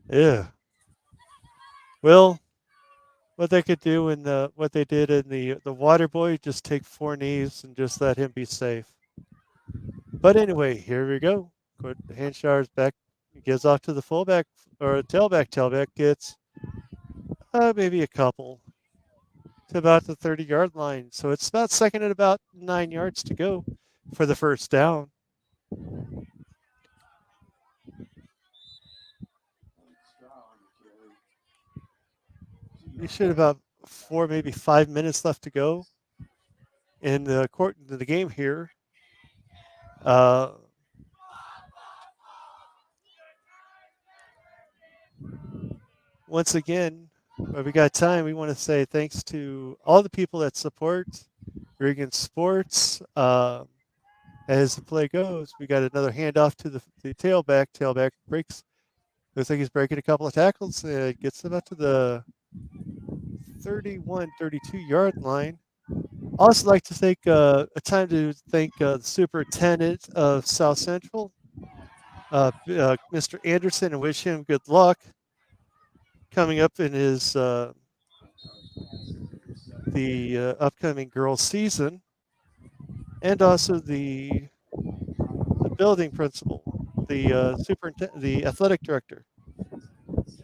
Speaker 2: Yeah. Well, what they could do in what they did in the water boy, just take 4 knees and just let him be safe. But anyway, here we go. Hanshar's back, gives off to the fullback or tailback. Tailback gets maybe a couple to about the 30-yard line. So it's about second and about 9 yards to go for the first down. We should have about 4, maybe 5 minutes left to go in the game here. Once again, while we got time, we want to say thanks to all the people that support Regan Sports. As the play goes, we got another handoff to the tailback. Tailback breaks. Looks like he's breaking a couple of tackles. Gets them up to the 31, 32-yard line. Also like to take a time to thank the superintendent of South Central, Mr. Anderson, and wish him good luck coming up in his the upcoming girls season, and also the building principal, the superintendent, the athletic director,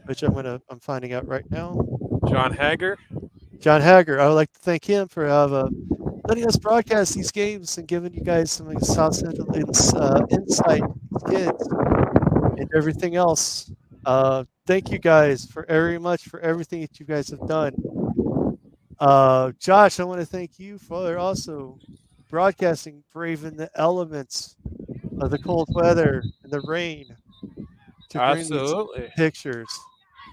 Speaker 2: which I'm finding out right now.
Speaker 1: John Hager.
Speaker 2: John Hager. I would like to thank him for letting us broadcast these games and giving you guys some South Central insight to these kids and everything else. Thank you guys very much for everything that you guys have done. Josh, I want to thank you for also broadcasting, braving the elements of the cold weather and the rain to bring these
Speaker 1: Absolutely.
Speaker 2: pictures.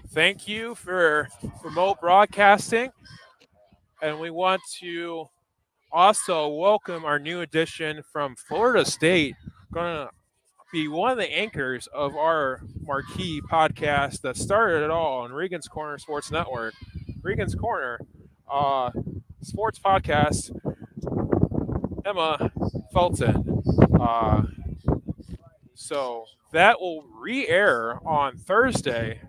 Speaker 1: Thank you for remote broadcasting. And we want to also welcome our new addition from Florida State. Going to be one of the anchors of our marquee podcast that started it all on Regan's Corner Sports Network. Regan's Corner sports podcast, Emma Felton. So that will re-air on Thursday.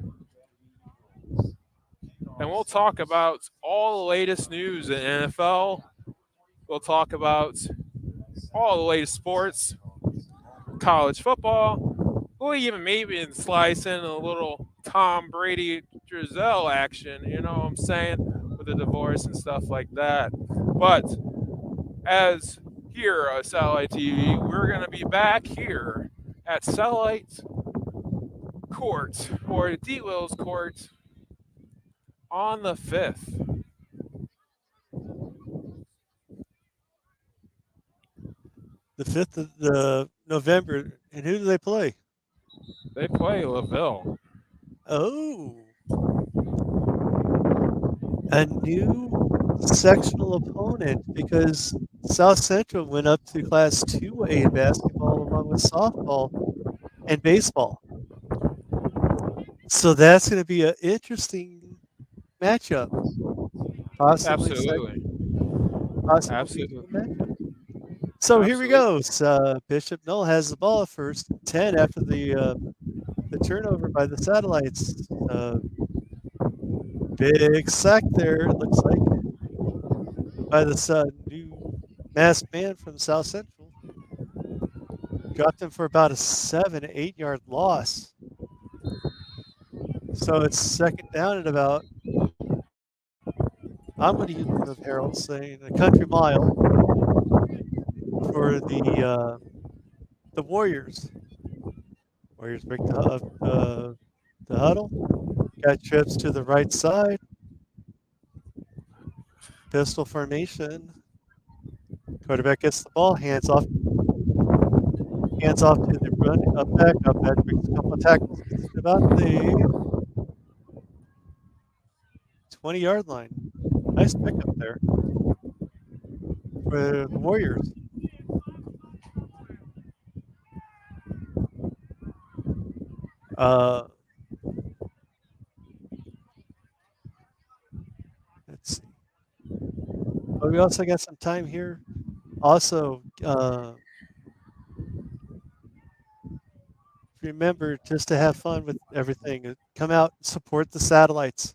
Speaker 1: And we'll talk about all the latest news in NFL. We'll talk about all the latest sports, college football. We'll even maybe slice in a little Tom Brady Giselle action, you know what I'm saying, with the divorce and stuff like that. But as here at Satellite TV, we're going to be back here at Satellite Court, or D. Wills Court, on the 5th.
Speaker 2: The 5th of November. And who do they play?
Speaker 1: They play LaVille.
Speaker 2: Oh. A new sectional opponent because South Central went up to Class 2A in basketball along with softball and baseball. So that's going to be an interesting matchup. Possibly
Speaker 1: Absolutely. Absolutely.
Speaker 2: matchup. So here we go. Bishop Noll has the ball first, 10 after the turnover by the Satellites. Big sack there, it looks like, by the new masked man from South Central. Dropped him for about a 7 to 8 yard loss. So it's second down at about, I'm going to use the Harold saying a country mile for the Warriors. Warriors break the huddle. Got trips to the right side. Pistol formation. Quarterback gets the ball, hands off to the run, up back, makes a couple of tackles, gets to about the 20-yard line. Nice pickup there for the Warriors. Let's see. But we also got some time here. Also, remember just to have fun with everything. Come out and support the Satellites.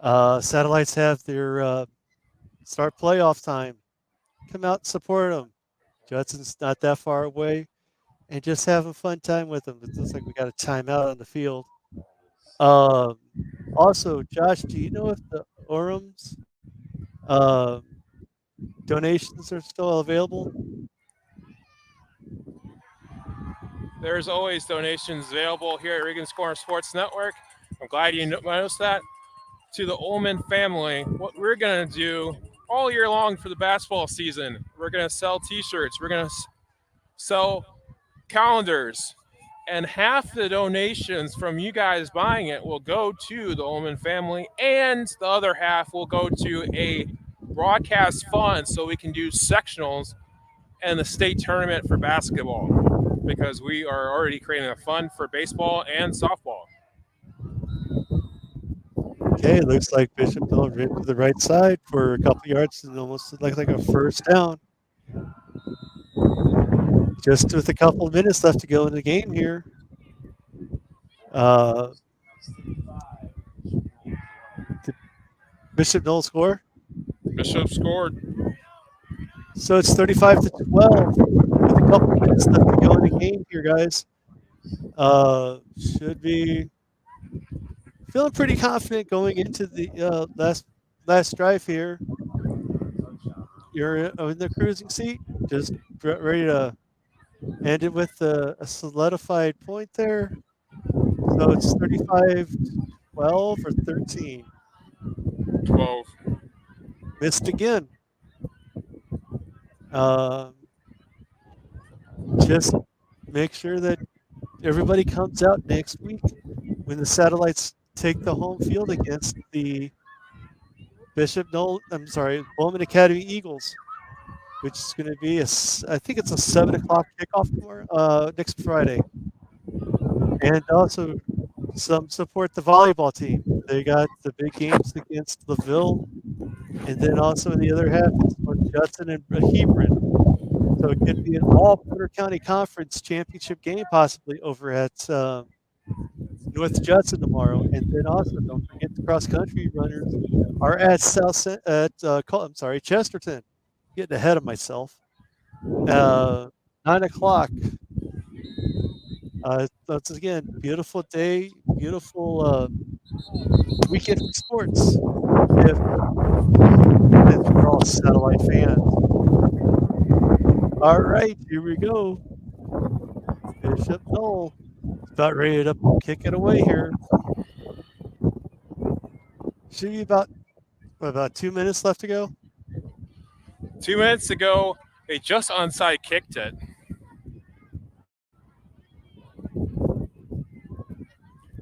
Speaker 2: Satellites have their start playoff time. Come out and support them. Judson's not that far away, and just have a fun time with them. It looks like we got a timeout on the field. Also, Josh, do you know if the Orums donations are still available?
Speaker 1: There's always donations available here at Regan's Corner Sports Network. I'm glad you noticed that. To the Ullman family, what we're going to do all year long for the basketball season, we're going to sell T-shirts. We're going to sell calendars. And half the donations from you guys buying it will go to the Ullman family, and the other half will go to a broadcast fund so we can do sectionals and the state tournament for basketball, because we are already creating a fund for baseball and softball.
Speaker 2: Okay, looks like Bishop Noll ran to the right side for a couple yards and almost like a first down. Just with a couple of minutes left to go in the game here. Did Bishop Noll score?
Speaker 1: Bishop scored.
Speaker 2: So it's 35-12 with a couple of minutes left to go in the game here, guys. Should be feeling pretty confident going into the last drive here. You're in the cruising seat, just ready to end it with a solidified point there. So it's 35-12 or 13.
Speaker 1: 12.
Speaker 2: Missed again. Just make sure that everybody comes out next week when the Satellites take the home field against the Bowman Academy Eagles, which is going to be I think it's a 7 o'clock kickoff tomorrow, next Friday. And also support the volleyball team. They got the big games against LaVille, and then also in the other half, it's North Judson and Hebron. So it could be an all Porter County Conference championship game possibly over at North Judson tomorrow. And then also don't forget the cross country runners are at Chesterton. Getting ahead of myself. 9 o'clock. Once again, beautiful day, beautiful weekend for sports. If we're all Satellite fans. All right, here we go. Bishop Noll about ready to kick it away here. Should be about 2 minutes left to go.
Speaker 1: 2 minutes to go. They just onside kicked it.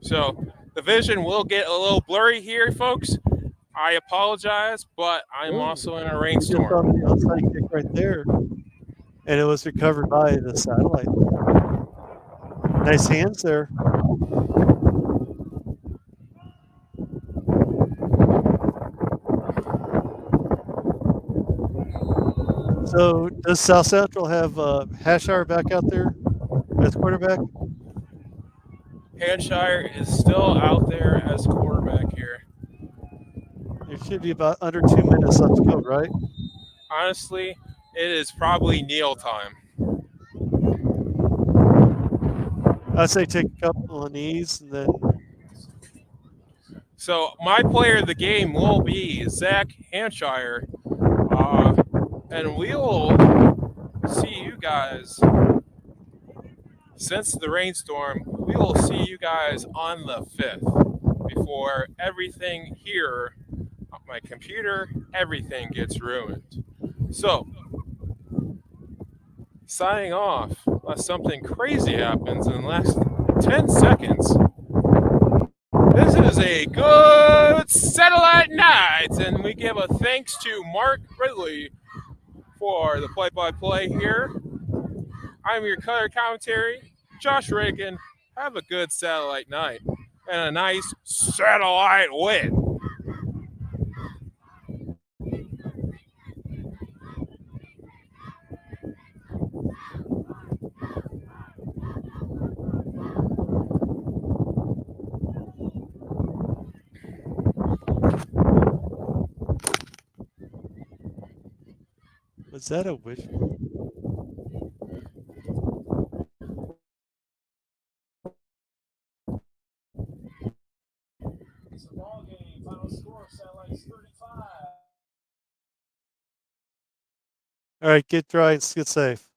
Speaker 1: So the vision will get a little blurry here, folks. I apologize, but I'm also in a rainstorm.
Speaker 2: Just on the onside kick right there. And it was recovered by the Satellite. Nice hands there. So does South Central have Hashire back out there as quarterback?
Speaker 1: Hampshire is still out there as quarterback here.
Speaker 2: There should be about under 2 minutes left to go, right?
Speaker 1: Honestly, it is probably kneel time.
Speaker 2: I'd say take a couple of knees and then.
Speaker 1: So my player of the game will be Zach Hampshire. And we will see you guys, since the rainstorm, we will see you guys on the 5th before everything here, my computer, everything gets ruined. So, signing off, unless something crazy happens in the last 10 seconds. This is a good Satellite night, and we give a thanks to Mark Ridley for the play-by-play here. I'm your color commentary, Josh Regan. Have a good Satellite night and a nice Satellite win.
Speaker 2: Was that a wishbone?
Speaker 3: It's a ball game. Final score: Satellites 35.
Speaker 2: All right, get dry and get safe.